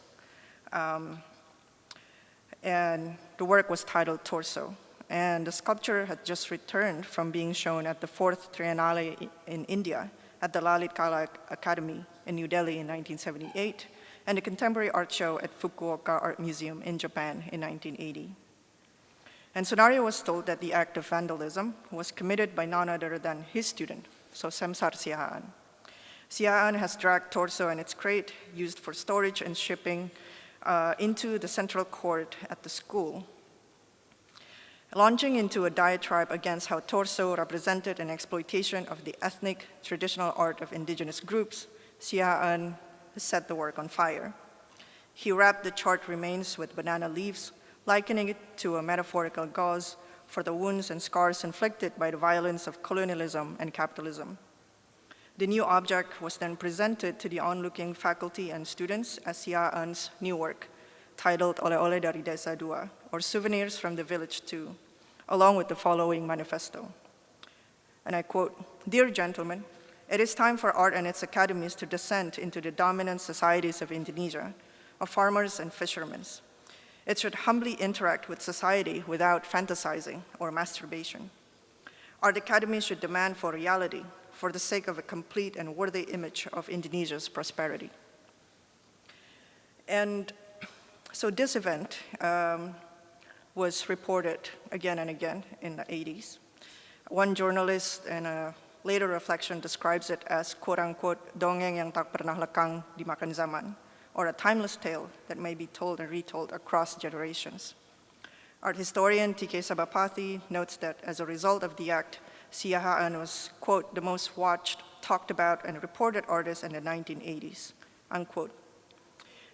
And the work was titled Torso. And the sculpture had just returned from being shown at the 4th Triennale in India at the Lalit Kala Academy in New Delhi in 1978, and the Contemporary Art Show at Fukuoka Art Museum in Japan in 1980. And Sonario was told that the act of vandalism was committed by none other than his student, so Samsar Siahaan. Siahaan has dragged Torso and its crate, used for storage and shipping, into the central court at the school, launching into a diatribe against how Torso represented an exploitation of the ethnic traditional art of indigenous groups. Siahaan set the work on fire. He wrapped the charred remains with banana leaves, likening it to a metaphorical gauze for the wounds and scars inflicted by the violence of colonialism and capitalism. The new object was then presented to the onlooking faculty and students as Siahaan's new work, titled Ole Ole dari Desa 2, or Souvenirs from the Village 2, along with the following manifesto. And I quote, "Dear gentlemen, it is time for art and its academies to descend into the dominant societies of Indonesia, of farmers and fishermen. It should humbly interact with society without fantasizing or masturbation. Art academies should demand for reality, for the sake of a complete and worthy image of Indonesia's prosperity." And so this event was reported again and again in the 80s. One journalist in a later reflection describes it as quote-unquote dongeng yang tak pernah lekang dimakan zaman, or a timeless tale that may be told and retold across generations. Art historian T.K. Sabapathy notes that as a result of the act, Siahaan was, quote, the most watched, talked about, and reported artist in the 1980s, unquote.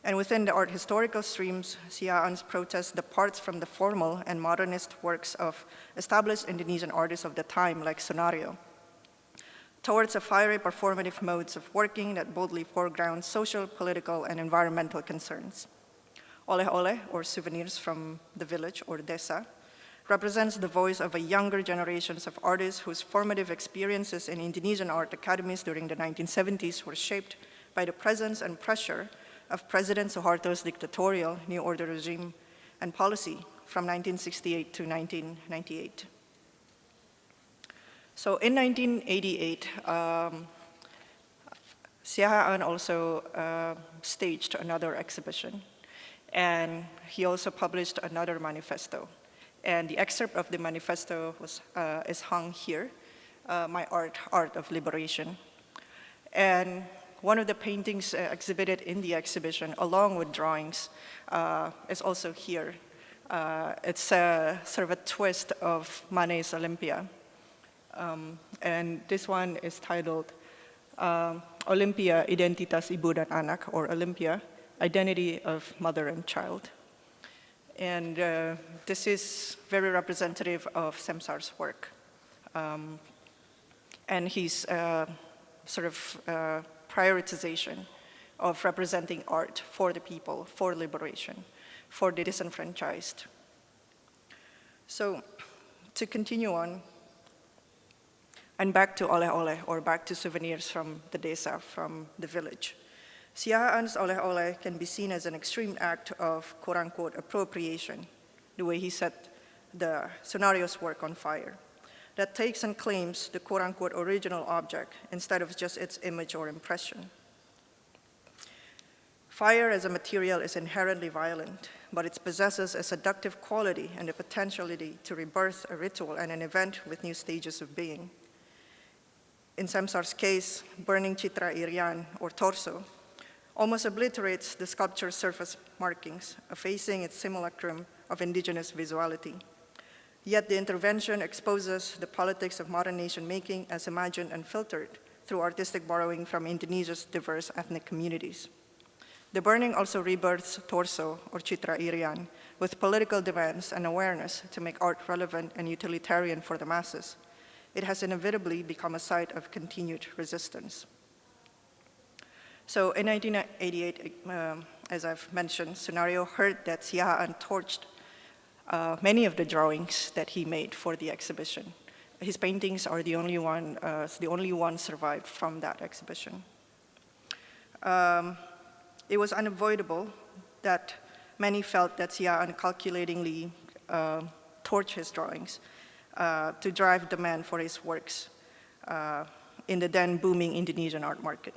And within the art historical streams, Siahaan's protests departs from the formal and modernist works of established Indonesian artists of the time, like Sonario, towards a fiery performative modes of working that boldly foreground social, political, and environmental concerns. Ole Ole, or Souvenirs from the Village, or Desa, represents the voice of a younger generations of artists whose formative experiences in Indonesian art academies during the 1970s were shaped by the presence and pressure of President Suharto's dictatorial New Order regime and policy from 1968 to 1998. So in 1988, Sia An also staged another exhibition, and he also published another manifesto. And the excerpt of the manifesto is hung here, My Art of Liberation. And one of the paintings exhibited in the exhibition, along with drawings, is also here. It's sort of a twist of Manet's Olympia. And this one is titled Olympia, Identitas Ibu dan Anak, or Olympia, Identity of Mother and Child. And this is very representative of Semsar's work. And his sort of prioritization of representing art for the people, for liberation, for the disenfranchised. So to continue on, and back to oleh-oleh, or back to souvenirs from the desa, from the village. Sia An's oleh-oleh can be seen as an extreme act of quote-unquote appropriation, the way he set the scenario's work on fire, that takes and claims the quote-unquote original object instead of just its image or impression. Fire as a material is inherently violent, but it possesses a seductive quality and the potentiality to rebirth a ritual and an event with new stages of being. In Semsar's case, burning Citra Irian, or torso, almost obliterates the sculpture's surface markings, effacing its simulacrum of indigenous visuality. Yet the intervention exposes the politics of modern nation-making as imagined and filtered through artistic borrowing from Indonesia's diverse ethnic communities. The burning also rebirths torso, or Citra Irian, with political demands and awareness to make art relevant and utilitarian for the masses. It has inevitably become a site of continued resistance. So in 1988, as I've mentioned, Sunario heard that Sia An torched many of the drawings that he made for the exhibition. His paintings are the only one survived from that exhibition. It was unavoidable that many felt that Sia An calculatingly torched his drawings to drive demand for his works in the then booming Indonesian art market.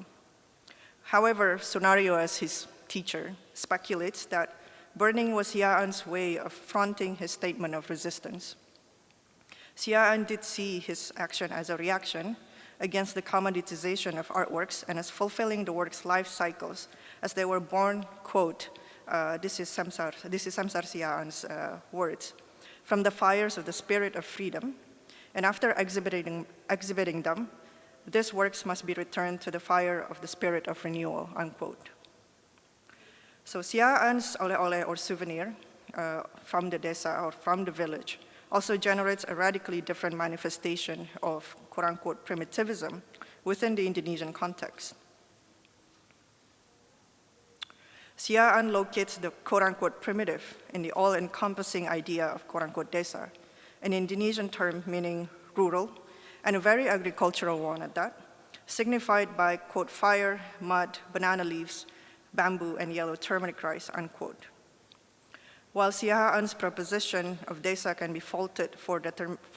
However, Sunario, as his teacher, speculates that burning was Sia An's way of fronting his statement of resistance. Sia An did see his action as a reaction against the commoditization of artworks and as fulfilling the work's life cycles as they were born, quote, this is Semsar Sia An's words, from the fires of the spirit of freedom, and after exhibiting them, these works must be returned to the fire of the spirit of renewal, unquote. So Sia An's oleh-oleh, or souvenir, from the desa, or from the village, also generates a radically different manifestation of quote-unquote primitivism within the Indonesian context. Sia An locates the quote-unquote primitive in the all-encompassing idea of quote-unquote desa, an Indonesian term meaning rural, and a very agricultural one at that, signified by, quote, fire, mud, banana leaves, bamboo, and yellow turmeric rice, unquote. While Sia An's proposition of desa can be faulted for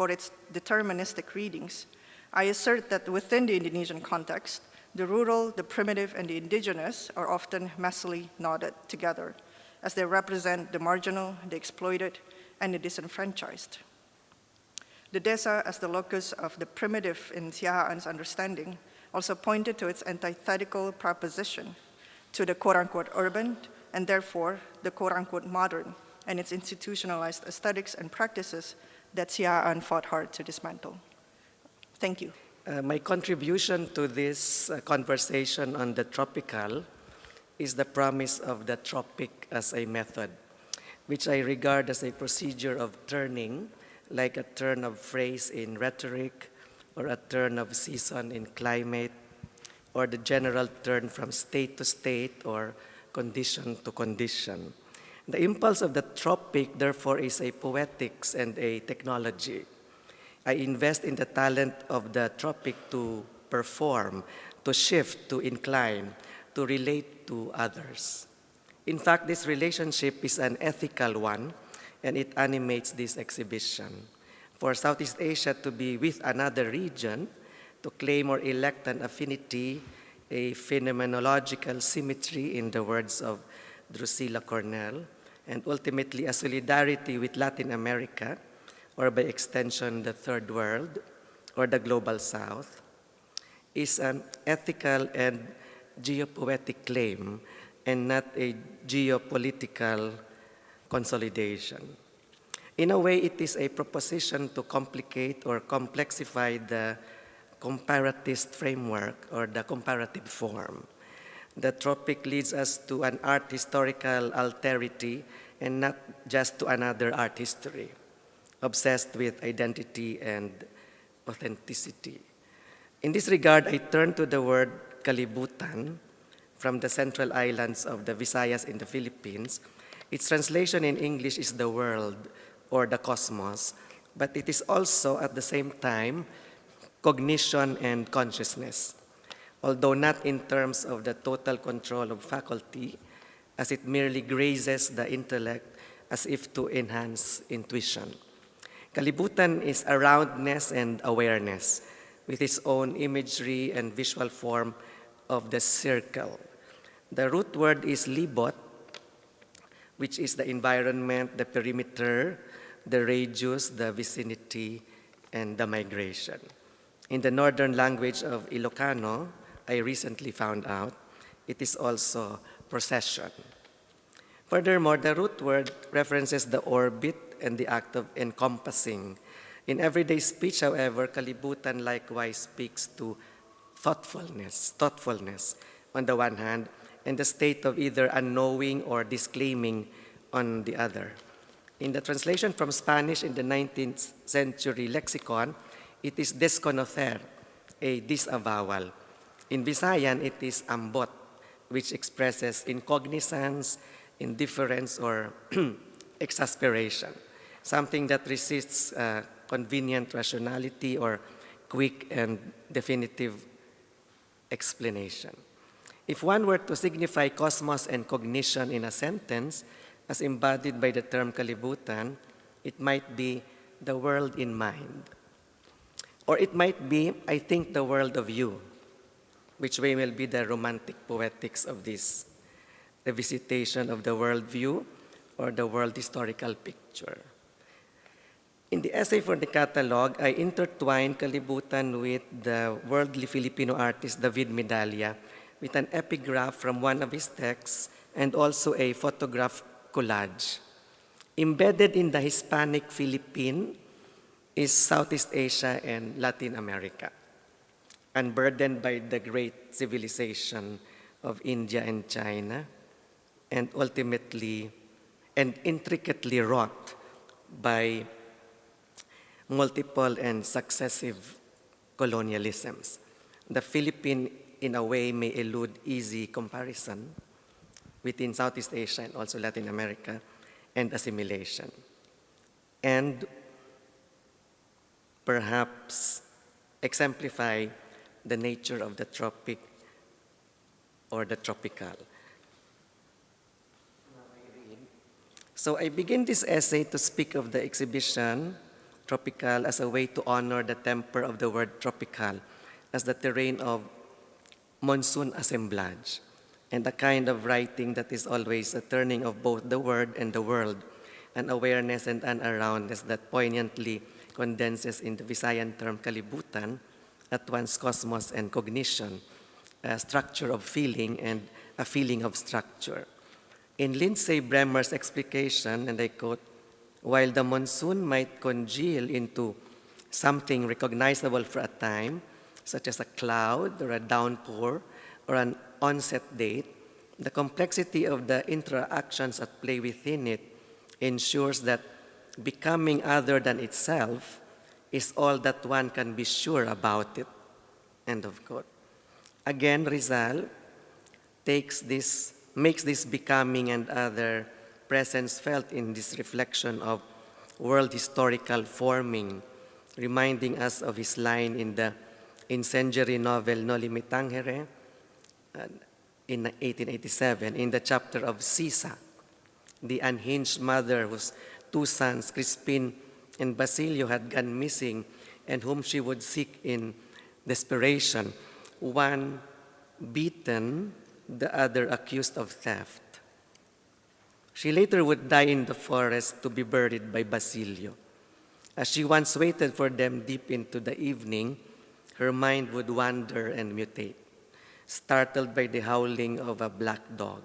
its deterministic readings, I assert that within the Indonesian context, the rural, the primitive, and the indigenous are often messily knotted together, as they represent the marginal, the exploited, and the disenfranchised. The desa, as the locus of the primitive in Sia An's understanding, also pointed to its antithetical proposition to the quote-unquote urban, and therefore the quote-unquote modern, and its institutionalized aesthetics and practices that Sia An fought hard to dismantle. Thank you. My contribution to this conversation on the tropical is the promise of the tropic as a method, which I regard as a procedure of turning, like a turn of phrase in rhetoric, or a turn of season in climate, or the general turn from state to state or condition to condition. The impulse of the tropic, therefore, is a poetics and a technology. I invest in the talent of the tropic to perform, to shift, to incline, to relate to others. In fact, this relationship is an ethical one, and it animates this exhibition. For Southeast Asia to be with another region, to claim or elect an affinity, a phenomenological symmetry, in the words of Drusilla Cornell, and ultimately a solidarity with Latin America, or by extension the Third World, or the Global South, is an ethical and geopoetic claim and not a geopolitical consolidation. In a way, it is a proposition to complicate or complexify the comparatist framework or the comparative form. The tropic leads us to an art historical alterity and not just to another art history, obsessed with identity and authenticity. In this regard, I turn to the word kalibutan from the central islands of the Visayas in the Philippines. Its translation in English is the world or the cosmos, but it is also at the same time cognition and consciousness, although not in terms of the total control of faculty, as it merely grazes the intellect as if to enhance intuition. Kalibutan is aroundness and awareness, with its own imagery and visual form of the circle. The root word is libot, which is the environment, the perimeter, the radius, the vicinity, and the migration. In the northern language of Ilocano, I recently found out, it is also procession. Furthermore, the root word references the orbit and the act of encompassing. In everyday speech, however, kalibutan likewise speaks to thoughtfulness on the one hand, and the state of either unknowing or disclaiming on the other. In the translation from Spanish in the 19th century lexicon, it is desconocer, a disavowal. In Visayan, it is ambot, which expresses incognizance, indifference, or exasperation, something that resists convenient rationality or quick and definitive explanation. If one were to signify cosmos and cognition in a sentence, as embodied by the term kalibutan, it might be the world in mind. Or it might be, I think, the world of you, which way will be the romantic poetics of this, the visitation of the world view or the world historical picture. In the essay for the catalog, I intertwined kalibutan with the worldly Filipino artist David Medalla, with an epigraph from one of his texts and also a photograph collage. Embedded in the Hispanic Philippine is Southeast Asia and Latin America, unburdened by the great civilization of India and China, and ultimately and intricately wrought by multiple and successive colonialisms. The Philippine, in a way, may elude easy comparison within Southeast Asia and also Latin America, and assimilation. And perhaps exemplify the nature of the tropic or the tropical. So I begin this essay to speak of the exhibition, tropical, as a way to honor the temper of the word tropical as the terrain of monsoon assemblage, and a kind of writing that is always a turning of both the word and the world, an awareness and an aroundness that poignantly condenses in the Visayan term kalibutan at once cosmos and cognition, a structure of feeling and a feeling of structure. In Lindsay Bremer's explication, and I quote, "While the monsoon might congeal into something recognizable for a time, such as a cloud or a downpour or an onset date, the complexity of the interactions at play within it ensures that becoming other than itself is all that one can be sure about it." End of quote. Again, Rizal makes this becoming and other presence felt in this reflection of world historical forming, reminding us of his line in the incendiary novel No Limitangere in 1887, in the chapter of Sisa, the unhinged mother whose two sons, Crispin and Basilio, had gone missing and whom she would seek in desperation, one beaten, the other accused of theft. She later would die in the forest to be buried by Basilio. As she once waited for them deep into the evening, her mind would wander and mutate, startled by the howling of a black dog.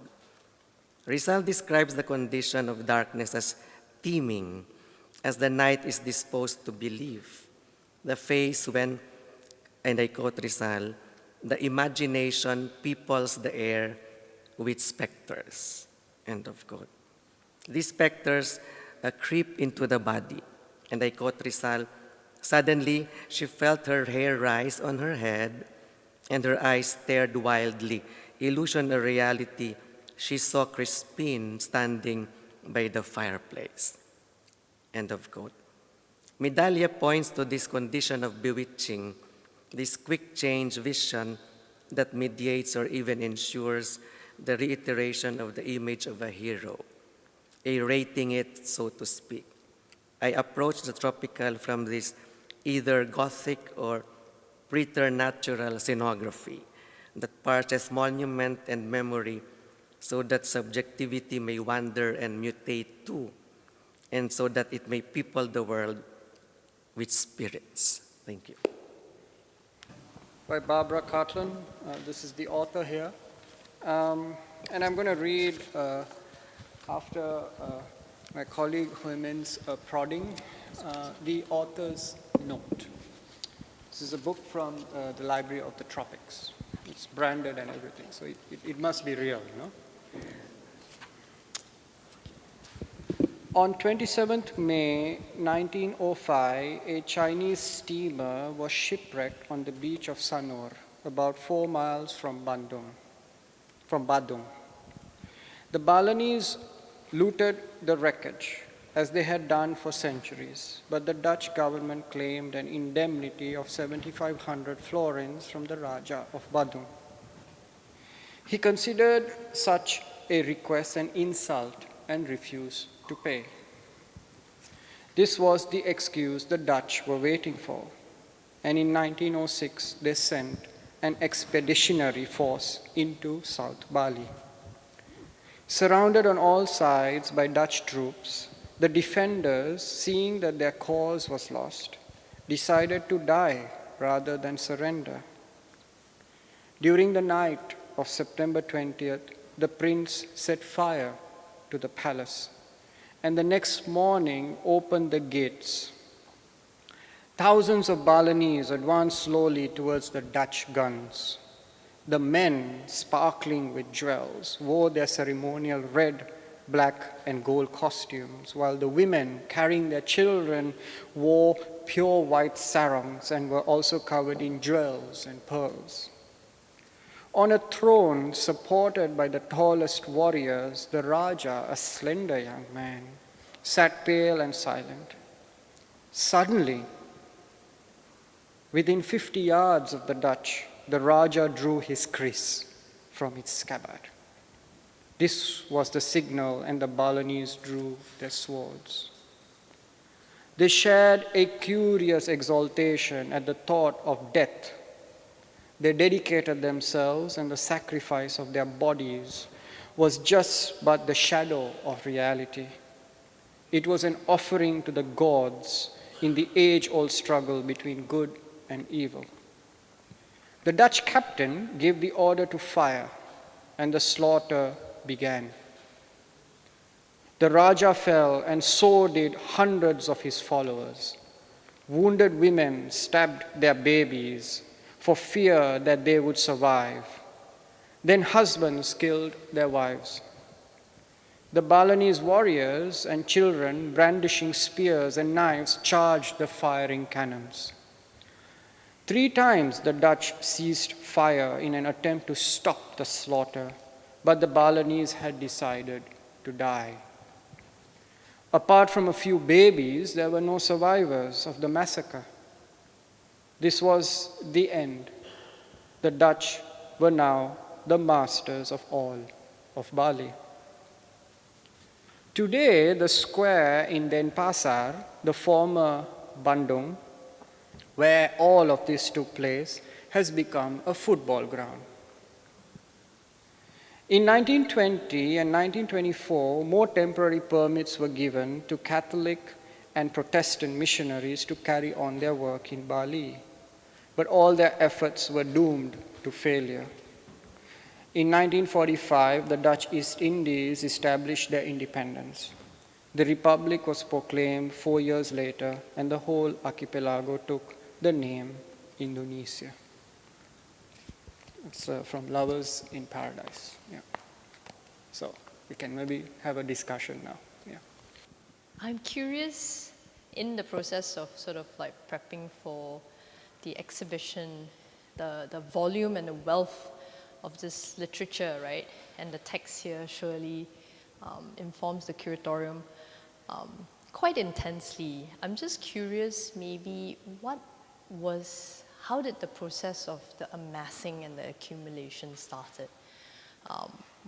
Rizal describes the condition of darkness as teeming, as the night is disposed to believe. The phase when, and I quote Rizal, the imagination peoples the air with specters, end of quote. These specters creep into the body, and I quote Rizal, suddenly she felt her hair rise on her head, and her eyes stared wildly. Illusion or reality, she saw Crispin standing by the fireplace. End of quote. Medalla points to this condition of bewitching, this quick change vision that mediates or even ensures the reiteration of the image of a hero, aerating it, so to speak. I approach the tropical from this either Gothic or preternatural scenography that parses monument and memory so that subjectivity may wander and mutate too, and so that it may people the world with spirits. Thank you. By Barbara Cartland. This is the author here. And I'm going to read after my colleague Hui Min's prodding, the author's note. This is a book from the Library of the Tropics. It's branded and everything, so it must be real, you know? On 27th May 1905, a Chinese steamer was shipwrecked on the beach of Sanur, about 4 miles from Badung. The Balinese looted the wreckage, as they had done for centuries, but the Dutch government claimed an indemnity of 7,500 florins from the Raja of Badung. He considered such a request an insult and refused to pay. This was the excuse the Dutch were waiting for, and in 1906 they sent an expeditionary force into South Bali. Surrounded on all sides by Dutch troops, the defenders, seeing that their cause was lost, decided to die rather than surrender. During the night of September 20th, the prince set fire to the palace, and the next morning opened the gates. Thousands of Balinese advanced slowly towards the Dutch guns. The men, sparkling with jewels, wore their ceremonial red, black, and gold costumes, while the women, carrying their children, wore pure white sarongs and were also covered in jewels and pearls. On a throne supported by the tallest warriors, the Raja, a slender young man, sat pale and silent. Suddenly, within 50 yards of the Dutch, the Raja drew his kris from its scabbard. This was the signal, and the Balinese drew their swords. They shared a curious exultation at the thought of death. They dedicated themselves, and the sacrifice of their bodies was just but the shadow of reality. It was an offering to the gods in the age-old struggle between good and evil. The Dutch captain gave the order to fire, and the slaughter began. The Raja fell, and so did hundreds of his followers. Wounded women stabbed their babies for fear that they would survive. Then husbands killed their wives. The Balinese warriors and children, brandishing spears and knives, charged the firing cannons. 3 times the Dutch ceased fire in an attempt to stop the slaughter, but the Balinese had decided to die. Apart from a few babies, there were no survivors of the massacre. This was the end. The Dutch were now the masters of all of Bali. Today, the square in Denpasar, the former Bandung, where all of this took place, has become a football ground. In 1920 and 1924, more temporary permits were given to Catholic and Protestant missionaries to carry on their work in Bali, but all their efforts were doomed to failure. In 1945, the Dutch East Indies established their independence. The Republic was proclaimed 4 years later, and the whole archipelago took the name Indonesia. It's from Lovers in Paradise. Yeah. So we can maybe have a discussion now. Yeah. I'm curious, in the process of sort of like prepping for the exhibition, the volume and the wealth of this literature, right? And the text here surely informs the curatorium quite intensely. I'm just curious, maybe how did the process of the amassing and the accumulation started?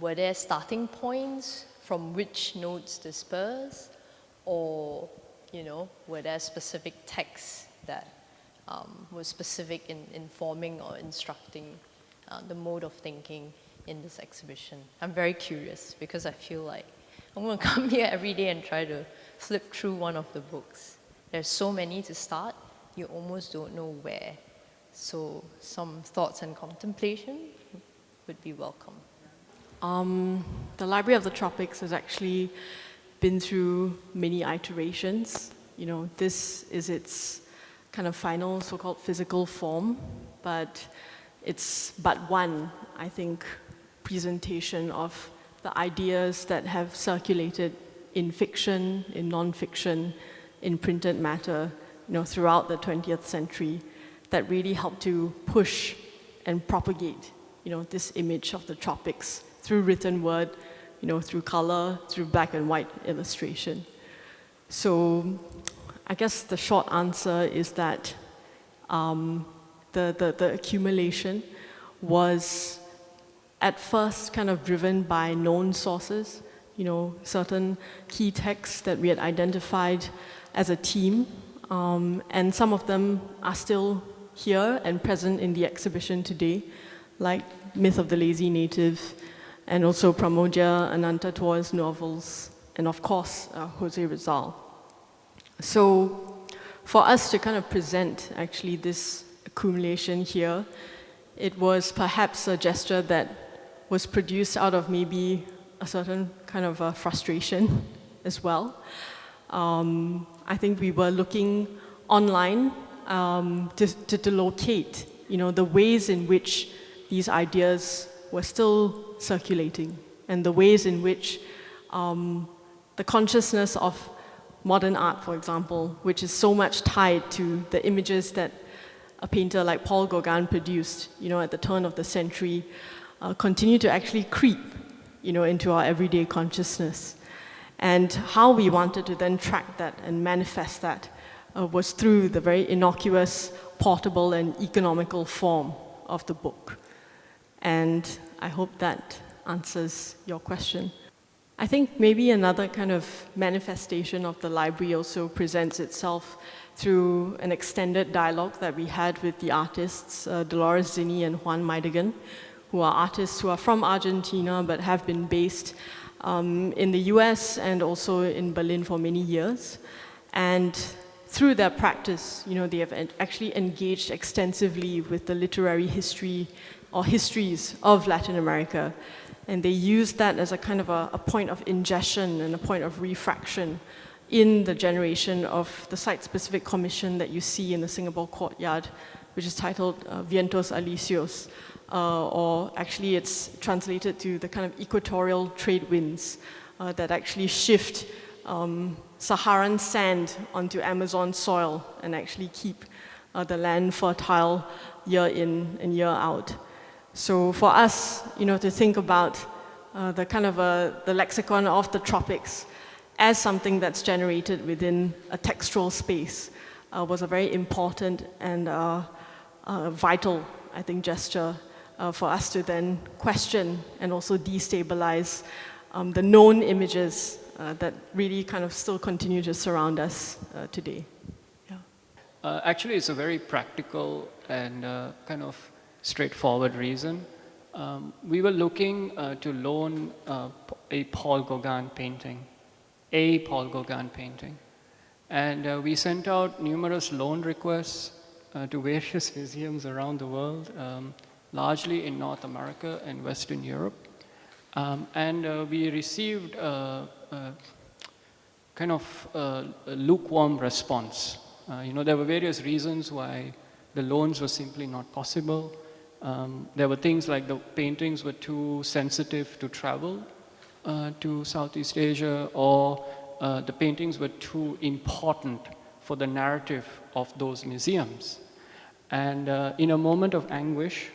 Were there starting points from which notes disperse, or were there specific texts that were specific in informing or instructing the mode of thinking in this exhibition? I'm very curious because I feel like I'm going to come here every day and try to flip through one of the books. There's so many to start, you almost don't know where. So some thoughts and contemplation would be welcome. The Library of the Tropics has actually been through many iterations. This is its kind of final so-called physical form, but it's but one, I think, presentation of the ideas that have circulated in fiction, in non-fiction, in printed matter, throughout the 20th century, that really helped to push and propagate, this image of the tropics through written word, through color, through black and white illustration. So I guess the short answer is that the accumulation was at first kind of driven by known sources, certain key texts that we had identified as a team, and some of them are still here and present in the exhibition today, like Myth of the Lazy Native, and also Pramodia Anantato's novels, and of course, Jose Rizal. So for us to kind of present actually this accumulation here, it was perhaps a gesture that was produced out of maybe a certain kind of a frustration as well. I think we were looking online to locate, the ways in which these ideas were still circulating, and the ways in which the consciousness of modern art, for example, which is so much tied to the images that a painter like Paul Gauguin produced, at the turn of the century, continue to actually creep, into our everyday consciousness. And how we wanted to then track that and manifest that was through the very innocuous, portable, and economical form of the book. And I hope that answers your question. I think maybe another kind of manifestation of the library also presents itself through an extended dialogue that we had with the artists, Dolores Zinni and Juan Maidagan, who are artists who are from Argentina but have been based in the US and also in Berlin for many years. And through their practice, they have actually engaged extensively with the literary history or histories of Latin America. And they use that as a kind of a point of ingestion and a point of refraction in the generation of the site-specific commission that you see in the Singapore courtyard, which is titled Vientos Alisios, or actually it's translated to the kind of equatorial trade winds that actually shift Saharan sand onto Amazon soil and actually keep the land fertile year in and year out. So for us, to think about the kind of the lexicon of the tropics as something that's generated within a textual space was a very important and vital, I think, gesture for us to then question and also destabilize the known images that really kind of still continue to surround us today. Yeah. Actually, it's a very practical and kind of straightforward reason. We were looking to loan a Paul Gauguin painting, and we sent out numerous loan requests to various museums around the world, largely in North America and Western Europe. And we received kind of a lukewarm response. There were various reasons why the loans were simply not possible. There were things like the paintings were too sensitive to travel to Southeast Asia, or the paintings were too important for the narrative of those museums. And in a moment of anguish,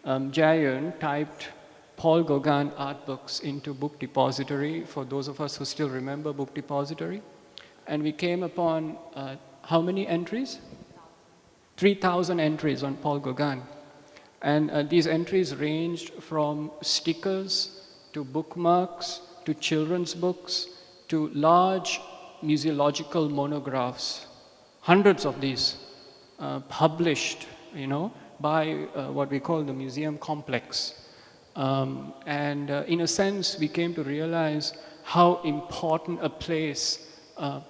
Jia Yun typed Paul Gauguin art books into Book Depository, for those of us who still remember Book Depository. And we came upon how many entries? 3,000 entries on Paul Gauguin. And these entries ranged from stickers to bookmarks to children's books to large museological monographs, hundreds of these published, by what we call the museum complex. And in a sense, we came to realize how important a place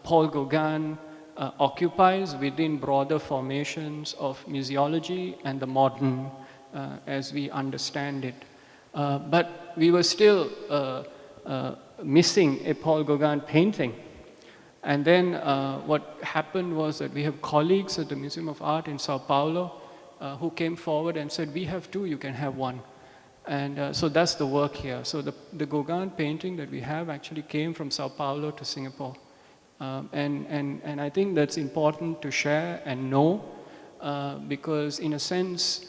Paul Gauguin occupies within broader formations of museology and the modern as we understand it. But we were still missing a Paul Gauguin painting. And then what happened was that we have colleagues at the Museum of Art in Sao Paulo who came forward and said, we have two, you can have one. And so that's the work here. So the Gauguin painting that we have actually came from Sao Paulo to Singapore. And I think that's important to share and know, because in a sense,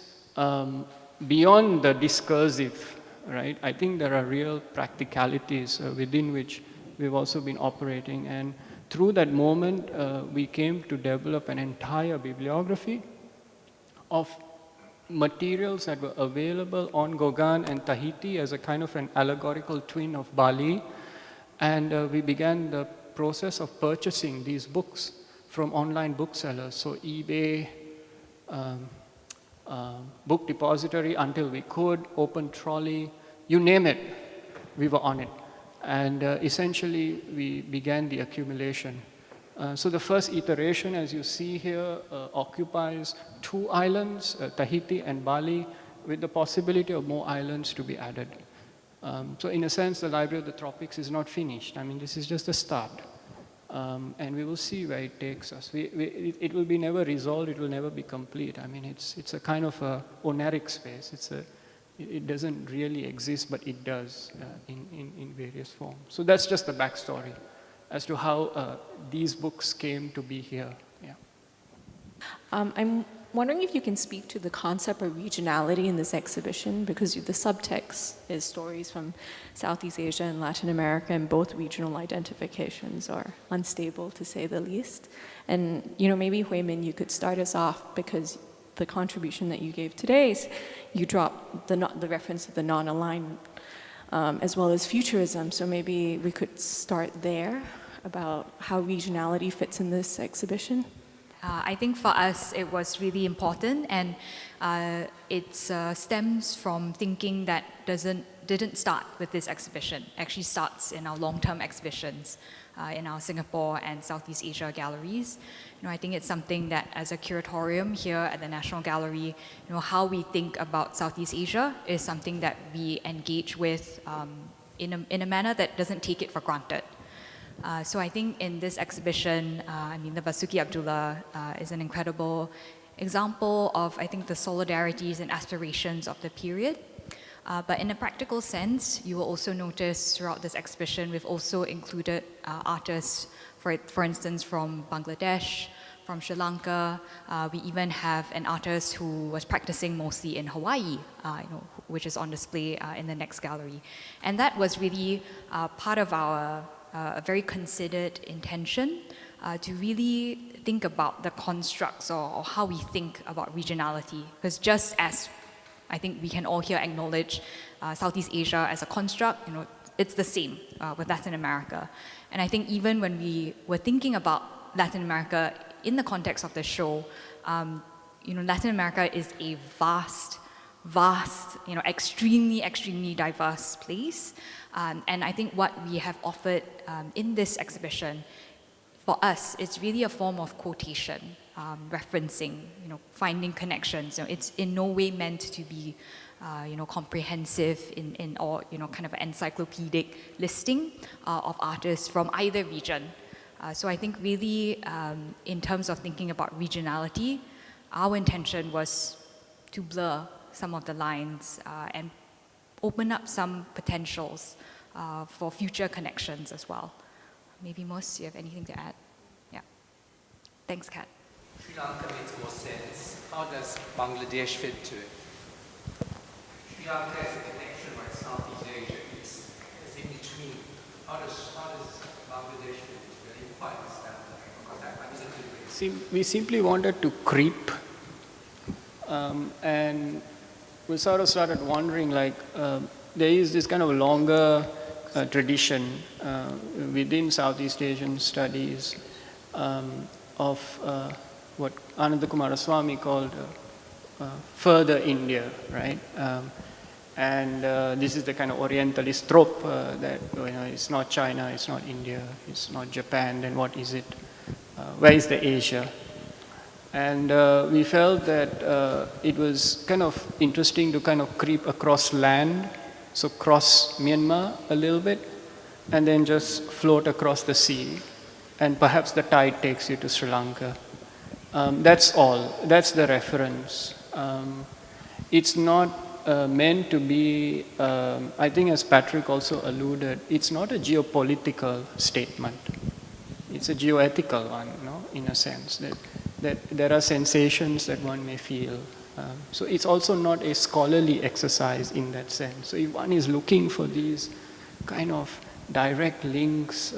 beyond the discursive, right, I think there are real practicalities within which we've also been operating. And through that moment, we came to develop an entire bibliography of materials that were available on Gauguin and Tahiti as a kind of an allegorical twin of Bali. And we began the process of purchasing these books from online booksellers. So eBay, Book Depository until we could, Open Trolley, you name it, we were on it. And essentially, we began the accumulation. So the first iteration, as you see here, occupies 2 islands, Tahiti and Bali, with the possibility of more islands to be added. So in a sense, the Library of the Tropics is not finished. I mean, this is just a start. And we will see where it takes us. It will be never resolved, it will never be complete. I mean, it's a kind of a oneric space. It doesn't really exist, but it does in various forms. So that's just the backstory as to how these books came to be here. Yeah. I'm wondering if you can speak to the concept of regionality in this exhibition, because the subtext is stories from Southeast Asia and Latin America, and both regional identifications are unstable, to say the least. And maybe Hui Min, you could start us off, because the contribution that you gave today is you dropped the reference to the non-alignment, as well as futurism. So maybe we could start there about how regionality fits in this exhibition. I think for us it was really important, and it stems from thinking that didn't start with this exhibition. Actually starts in our long-term exhibitions in our Singapore and Southeast Asia galleries. I think it's something that as a curatorium here at the National Gallery, how we think about Southeast Asia is something that we engage with in a manner that doesn't take it for granted. So I think in this exhibition, the Basuki Abdullah is an incredible example of, I think, the solidarities and aspirations of the period. But in a practical sense, you will also notice throughout this exhibition, we've also included artists, for instance, from Bangladesh, from Sri Lanka. We even have an artist who was practicing mostly in Hawaii, which is on display in the next gallery. And that was really part of our a very considered intention to really think about the constructs or how we think about regionality. Because just as I think we can all here acknowledge Southeast Asia as a construct, it's the same with Latin America. And I think even when we were thinking about Latin America in the context of the show, Latin America is a vast, extremely diverse place. And I think what we have offered in this exhibition, for us, it's really a form of quotation, referencing, finding connections. It's in no way meant to be, comprehensive or kind of an encyclopedic listing of artists from either region. So I think really, in terms of thinking about regionality, our intention was to blur some of the lines and open up some potentials for future connections as well. Maybe Mos, you have anything to add? Yeah. Thanks, Kat. Sri Lanka makes more sense. How does Bangladesh fit to it? Sri Lanka has a connection with Southeast Asia. It's in between. How does Bangladesh fit? Really quite understand that. See, we simply wanted to creep, and we sort of started wondering, like, there is this kind of longer tradition within Southeast Asian studies of what Ananda Kumaraswamy called further India, right? And this is the kind of Orientalist trope that it's not China, it's not India, it's not Japan, then what is it? Where is the Asia? And we felt that it was kind of interesting to kind of creep across land, so cross Myanmar a little bit, and then just float across the sea, and perhaps the tide takes you to Sri Lanka. That's all. That's the reference. It's not meant to be, I think as Patrick also alluded, it's not a geopolitical statement. It's a geoethical one, in a sense, that there are sensations that one may feel. So it's also not a scholarly exercise in that sense. So if one is looking for these kind of direct links,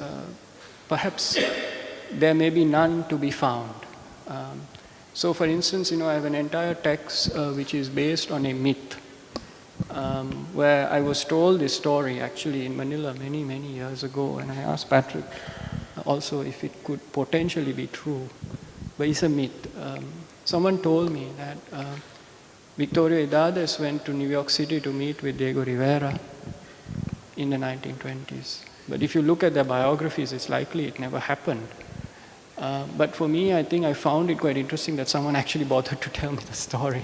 perhaps there may be none to be found. So for instance, I have an entire text which is based on a myth, where I was told this story actually in Manila many, many years ago, and I asked Patrick also if it could potentially be true, but it's a myth. Someone told me that Victorio Edades went to New York City to meet with Diego Rivera in the 1920s. But if you look at their biographies, it's likely it never happened. But for me, I think I found it quite interesting that someone actually bothered to tell me the story.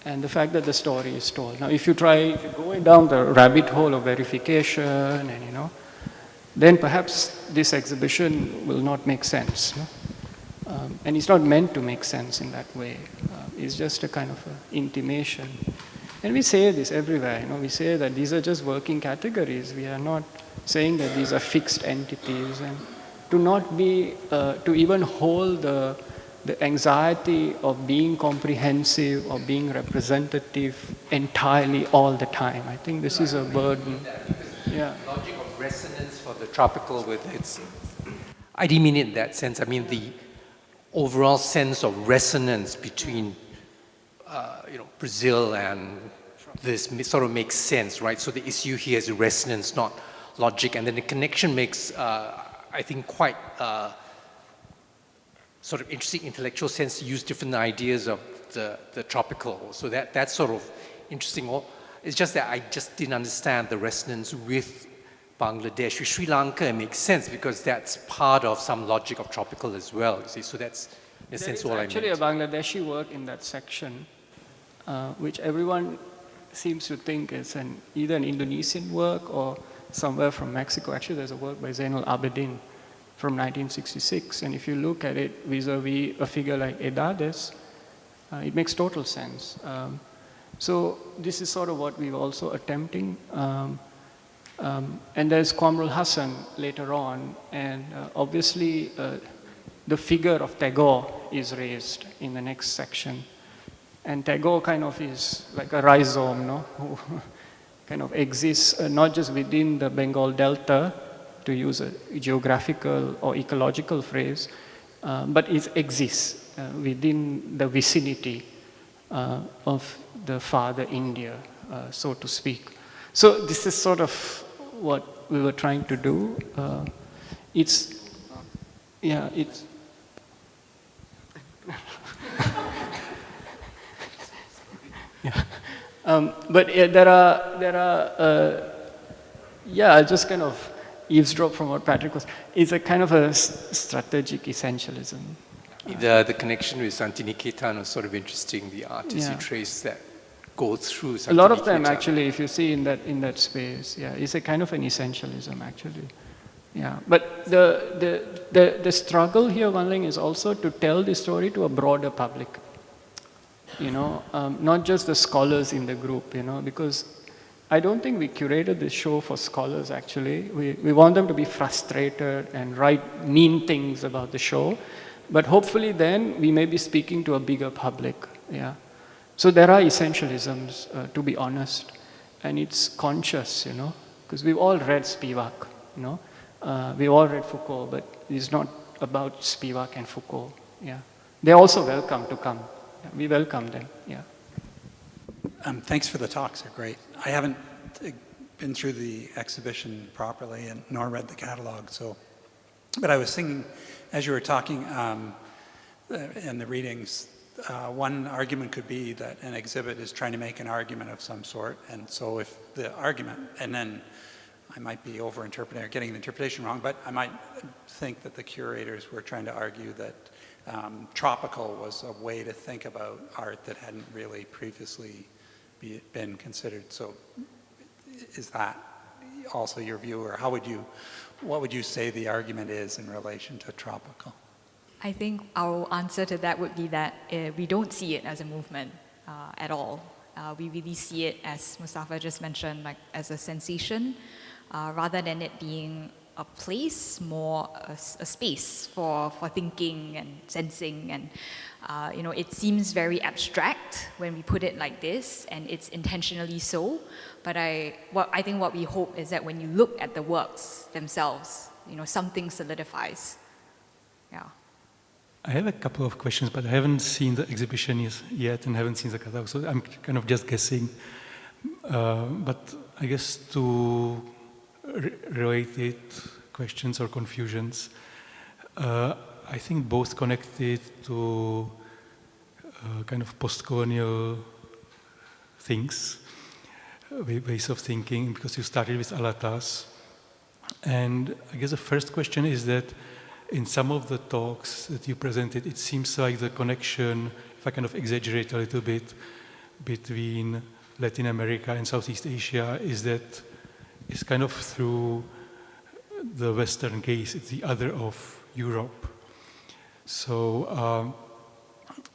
And the fact that the story is told. Now, if you're going down the rabbit hole of verification and, then perhaps this exhibition will not make sense. And it's not meant to make sense in that way. It's just a kind of intimation. And we say this everywhere, we say that these are just working categories. We are not saying that these are fixed entities. And to not be, to even hold the anxiety of being comprehensive or being representative entirely all the time. I think this is a burden. Yeah. Logic of resonance for the tropical with its, I didn't mean it in that sense. I mean the overall sense of resonance between, Brazil and this sort of makes sense, right? So the issue here is resonance, not logic, and then the connection makes, I think, quite sort of interesting intellectual sense to use different ideas of the tropical. So that's sort of interesting. It's just that I just didn't understand the resonance with Bangladesh. With Sri Lanka, it makes sense because that's part of some logic of tropical as well. You see, so that's in a sense all I meant. Actually, a Bangladeshi work in that section, which everyone seems to think is either an Indonesian work or somewhere from Mexico. Actually, there's a work by Zainul Abidin from 1966, and if you look at it vis-a-vis a figure like Edades, it makes total sense. So this is sort of what we're also attempting. And there's Kamrul Hassan later on, and obviously the figure of Tagore is raised in the next section. And Tagore kind of is like a rhizome, who kind of exists not just within the Bengal Delta, to use a geographical or ecological phrase, but it exists within the vicinity of the farther India, so to speak. So this is sort of what we were trying to do. Yeah, but there are I'll just kind of eavesdrop from what Patrick was. It's a kind of a strategic essentialism. The connection with Santiniketan was sort of interesting. The artists you trace that go through Santiniketan. A lot of them actually, if you see in that space, it's a kind of an essentialism actually. Yeah, but the struggle here, Wanling, is also to tell the story to a broader public. Not just the scholars in the group, because I don't think we curated this show for scholars actually. We want them to be frustrated and write mean things about the show, but hopefully then we may be speaking to a bigger public, So there are essentialisms, to be honest, and it's conscious, because we've all read Spivak, we all read Foucault, but it's not about Spivak and Foucault, They're also welcome to come. We welcome them, Thanks for the talks, they're great. I haven't been through the exhibition properly nor read the catalog, but I was thinking, as you were talking in the readings, one argument could be that an exhibit is trying to make an argument of some sort, and so if the argument, and then I might be over-interpreting or getting the interpretation wrong, but I might think that the curators were trying to argue that tropical was a way to think about art that hadn't really previously been considered. So is that also your view, or what would you say the argument is in relation to tropical? I think our answer to that would be that we don't see it as a movement at all. We really see it, as Mustafa just mentioned, like as a sensation, rather than it being a place, more a space for thinking and sensing, and it seems very abstract when we put it like this, and it's intentionally so. But I think what we hope is that when you look at the works themselves, something solidifies. I have a couple of questions, but I haven't seen the exhibition yet and haven't seen the catalog, so I'm kind of just guessing. But I guess two related questions or confusions. I think both connected to kind of post-colonial things, ways of thinking, because you started with Alatas. And I guess the first question is that in some of the talks that you presented, it seems like the connection, if I kind of exaggerate a little bit, between Latin America and Southeast Asia is kind of through the Western gaze, it's the other of Europe. So,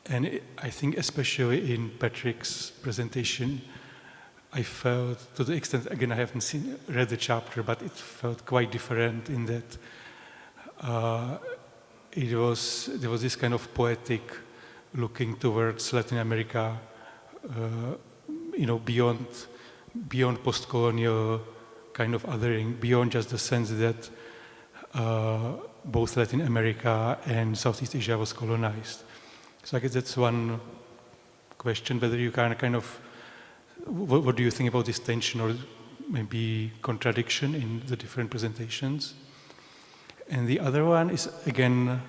I think especially in Patrick's presentation, I felt, to the extent, again, I haven't read the chapter, but it felt quite different in that there was this kind of poetic looking towards Latin America, beyond post-colonial kind of othering, beyond just the sense that both Latin America and Southeast Asia was colonized. So I guess that's one question, whether you kind of, what do you think about this tension or maybe contradiction in the different presentations? And the other one is, again,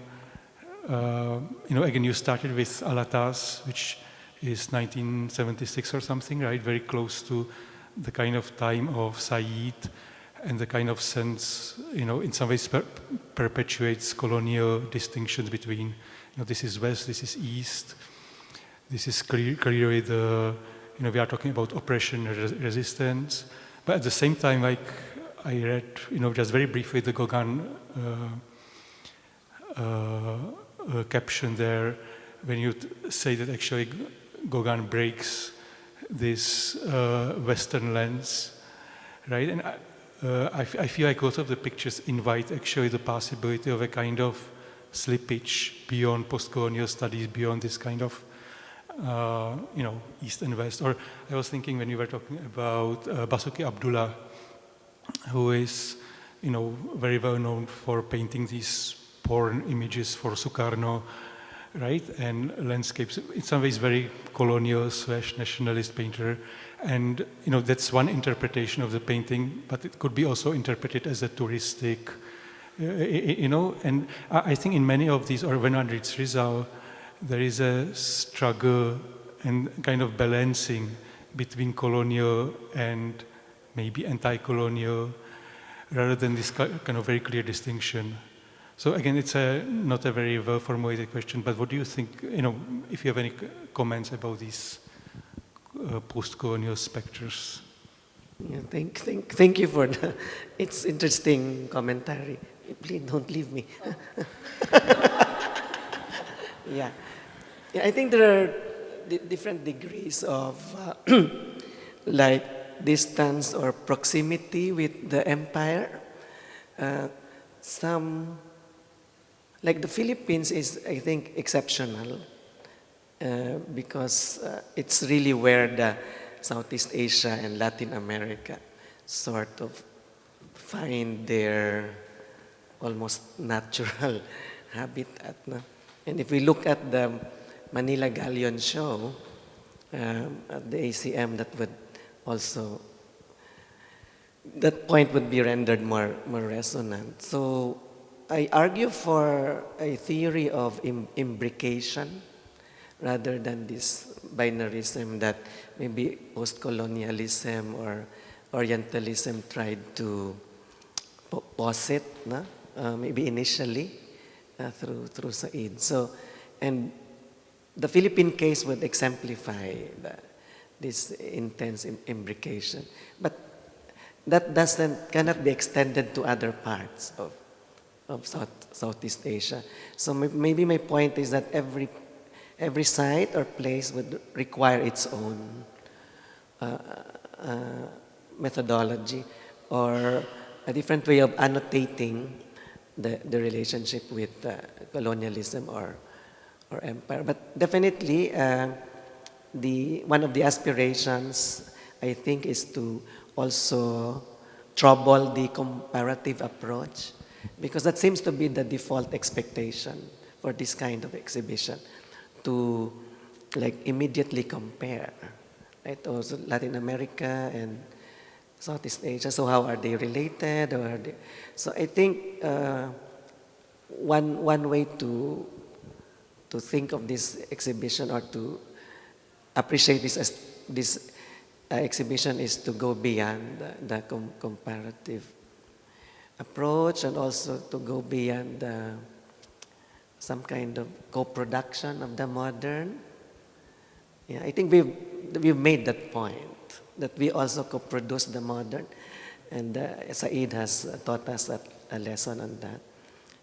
again, you started with Alatas, which is 1976 or something, right? Very close to the kind of time of Said, and the kind of sense, in some ways perpetuates colonial distinctions between, this is West, this is East. This is clearly we are talking about oppression and resistance. But at the same time, like, I read, just very briefly, the Gauguin caption there, when you say that actually Gauguin breaks this Western lens, right? And I feel like lots of the pictures invite actually the possibility of a kind of slippage beyond post-colonial studies, beyond this kind of, East and West. Or I was thinking when you were talking about Basuki Abdullah, who is very well known for painting these porn images for Sukarno, right? And landscapes, in some ways very colonial / nationalist painter. And, that's one interpretation of the painting, but it could be also interpreted as a touristic, and I think in many of these, or when one reads Rizal, there is a struggle and kind of balancing between colonial and maybe anti-colonial, rather than this kind of very clear distinction. So again, it's not a very well-formulated question, but what do you think, if you have any comments about these post-colonial specters? Yeah, thank you for the, it's interesting commentary. Please don't leave me. Yeah. I think there are different degrees of like distance or proximity with the empire. Some, like the Philippines is, I think, exceptional because it's really where the Southeast Asia and Latin America sort of find their almost natural habitat. No? And if we look at the Manila Galleon show at the ACM, that would also, that point would be rendered more resonant. So I argue for a theory of imbrication rather than this binarism that maybe post-colonialism or Orientalism tried to posit, no? Maybe initially through Said. So, and the Philippine case would exemplify this intense imbrication. But that cannot be extended to other parts of Southeast Asia. So maybe my point is that every site or place would require its own methodology or a different way of annotating the relationship with colonialism or empire. But definitely, one of the aspirations, I think, is to also trouble the comparative approach, because that seems to be the default expectation for this kind of exhibition, to like immediately compare, right? Also Latin America and Southeast Asia. So how are they related? Or are they? So I think one way to think of this exhibition or to appreciate this exhibition is to go beyond the comparative approach, and also to go beyond some kind of co-production of the modern. Yeah, I think we've made that point, that we also co-produce the modern, and Said has taught us a lesson on that.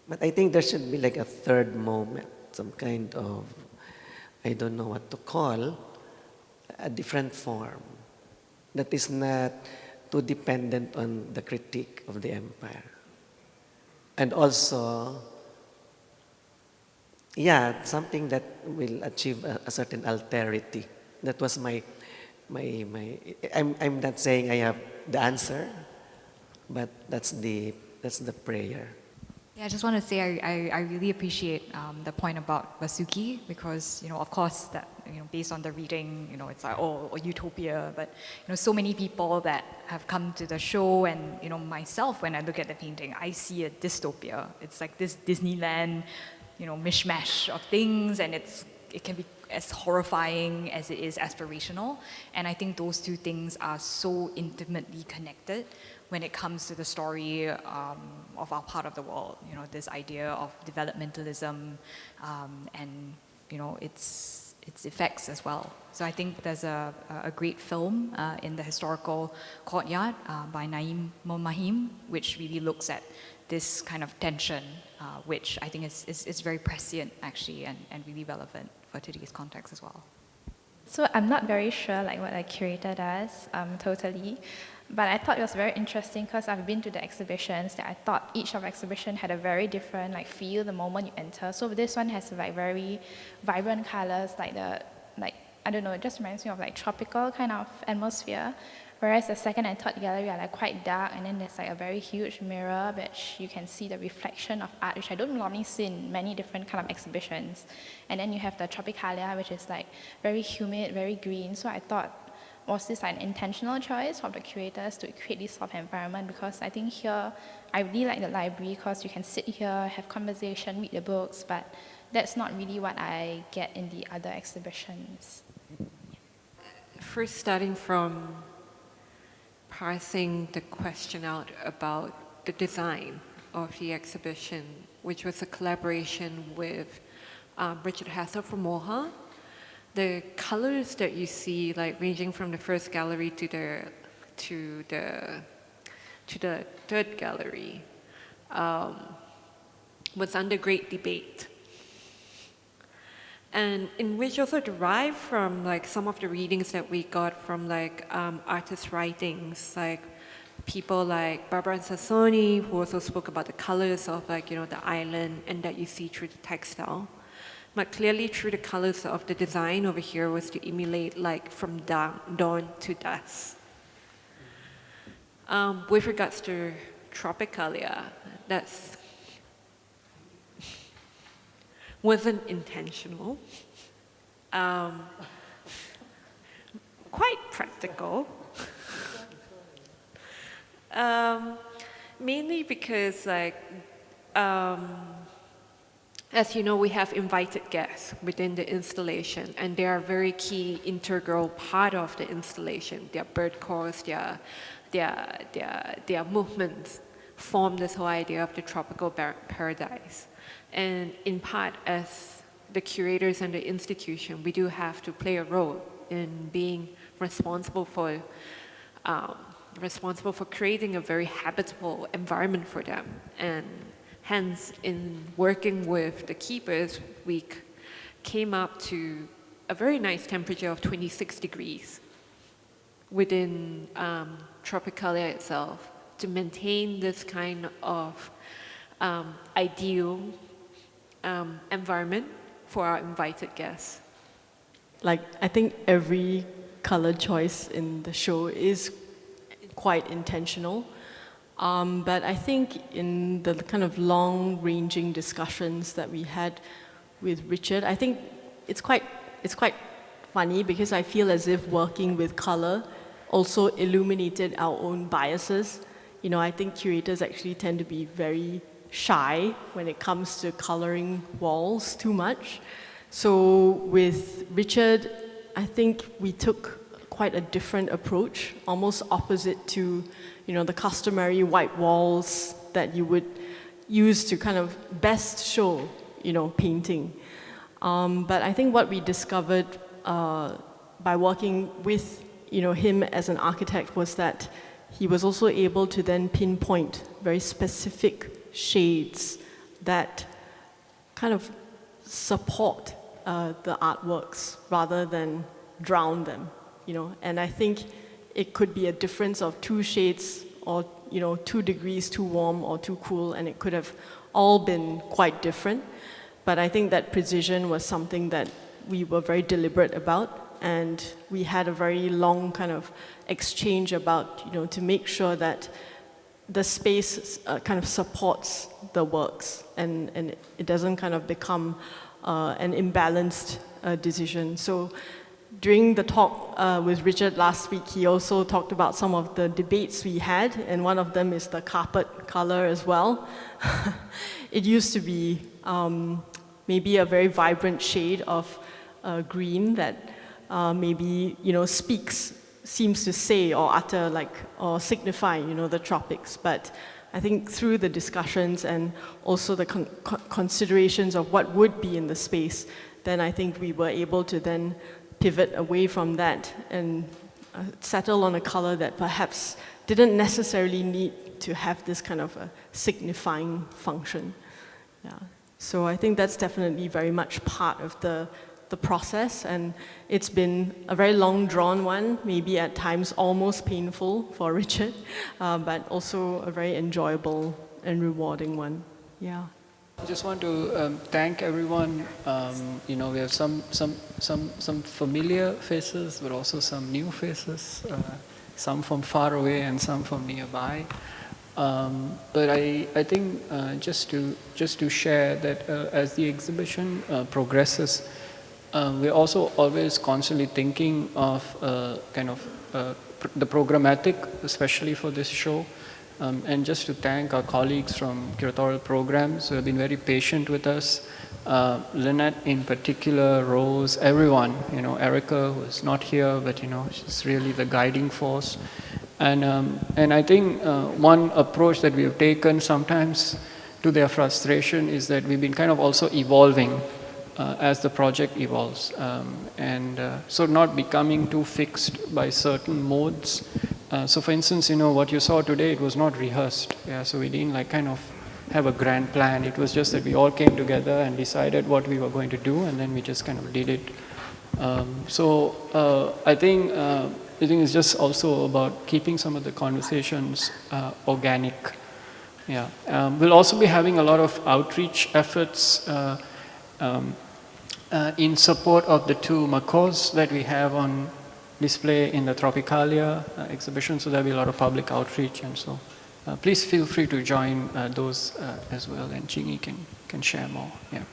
But I think there should be like a third moment, some kind of, I don't know what to call, a different form that is not too dependent on the critique of the empire. And also, yeah, something that will achieve a certain alterity. That was my I'm not saying I have the answer, but that's the prayer. Yeah, I just want to say I really appreciate the point about Vasuki, because of course that based on the reading it's like a utopia, but so many people that have come to the show, and myself, when I look at the painting, I see a dystopia. It's like this Disneyland mishmash of things, and it can be as horrifying as it is aspirational. And I think those two things are so intimately connected when it comes to the story of our part of the world. This idea of developmentalism and its effects as well. So I think there's a great film in the historical courtyard by Naim Momahim, which really looks at this kind of tension, which I think is very prescient actually, and really relevant for today's context as well. So I'm not very sure like what a curator does totally, but I thought it was very interesting because I've been to the exhibitions that I thought each of the exhibition had a very different feel the moment you enter. So this one has like very vibrant colors, like I don't know, it just reminds me of like tropical kind of atmosphere. Whereas the second and third gallery are like quite dark, and then there's like a very huge mirror which you can see the reflection of art, which I don't normally see in many different kind of exhibitions. And then you have the Tropicalia, which is like very humid, very green. So I thought, was this like an intentional choice of the curators to create this sort of environment? Because I think here, I really like the library because you can sit here, have conversation, read the books, but that's not really what I get in the other exhibitions. First, starting from parsing the question out about the design of the exhibition, which was a collaboration with Richard Hassel from Moha. The colors that you see, like ranging from the first gallery to the third gallery, was under great debate, and in which also derived from like some of the readings that we got from like artist writings, like people like Barbara Sassoni, who also spoke about the colors of like, the island and that you see through the textile. But clearly through the colors of the design over here was to emulate like from dawn to dusk. With regards to Tropicalia, that's wasn't intentional. Quite practical. Mainly because like, as you know, we have invited guests within the installation, and they are a very key integral part of the installation. Their bird calls, their movements form this whole idea of the tropical paradise. And in part, as the curators and the institution, we do have to play a role in being responsible for creating a very habitable environment for them. And hence, in working with the keepers, we came up to a very nice temperature of 26 degrees within Tropicalia itself to maintain this kind of ideal environment for our invited guests. Like, I think every color choice in the show is quite intentional. But I think in the kind of long-ranging discussions that we had with Richard, I think it's quite funny because I feel as if working with color also illuminated our own biases. I think curators actually tend to be very shy when it comes to coloring walls too much. So with Richard, I think we took quite a different approach, almost opposite to the customary white walls that you would use to kind of best show painting. But I think what we discovered by working with him as an architect was that he was also able to then pinpoint very specific shades that kind of support the artworks rather than drown them, And I think it could be a difference of 2 shades or 2 degrees too warm or too cool, and it could have all been quite different. But I think that precision was something that we were very deliberate about, and we had a very long kind of exchange about, to make sure that the space kind of supports the works, and it doesn't kind of become an imbalanced decision. So during the talk with Richard last week, he also talked about some of the debates we had, and one of them is the carpet color as well. It used to be maybe a very vibrant shade of green that maybe, seems to say or utter or signify, the tropics. But I think through the discussions and also the considerations of what would be in the space, then I think we were able to then pivot away from that and settle on a color that perhaps didn't necessarily need to have this kind of a signifying function. Yeah. So I think that's definitely very much part of the process, and it's been a very long drawn one, maybe at times almost painful for Richard, but also a very enjoyable and rewarding one. Yeah. I just want to thank everyone. You know, we have some familiar faces, but also some new faces. Some from far away and some from nearby. But I think just to share that as the exhibition progresses, we're also always constantly thinking of the programmatic, especially for this show. And just to thank our colleagues from curatorial programs who have been very patient with us. Lynette in particular, Rose, everyone, you know, Erica, who is not here, but you know, she's really the guiding force. And I think one approach that we have taken sometimes to their frustration is that we've been kind of also evolving as the project evolves. So not becoming too fixed by certain modes. So for instance, you know, what you saw today, it was not rehearsed. Yeah, so we didn't like kind of have a grand plan. It was just that we all came together and decided what we were going to do, and then we just kind of did it. I think it's just also about keeping some of the conversations organic. Yeah, we'll also be having a lot of outreach efforts in support of the two makos that we have on display in the Tropicalia exhibition, so there'll be a lot of public outreach, and so please feel free to join those as well, and Qinyi can share more. Yeah.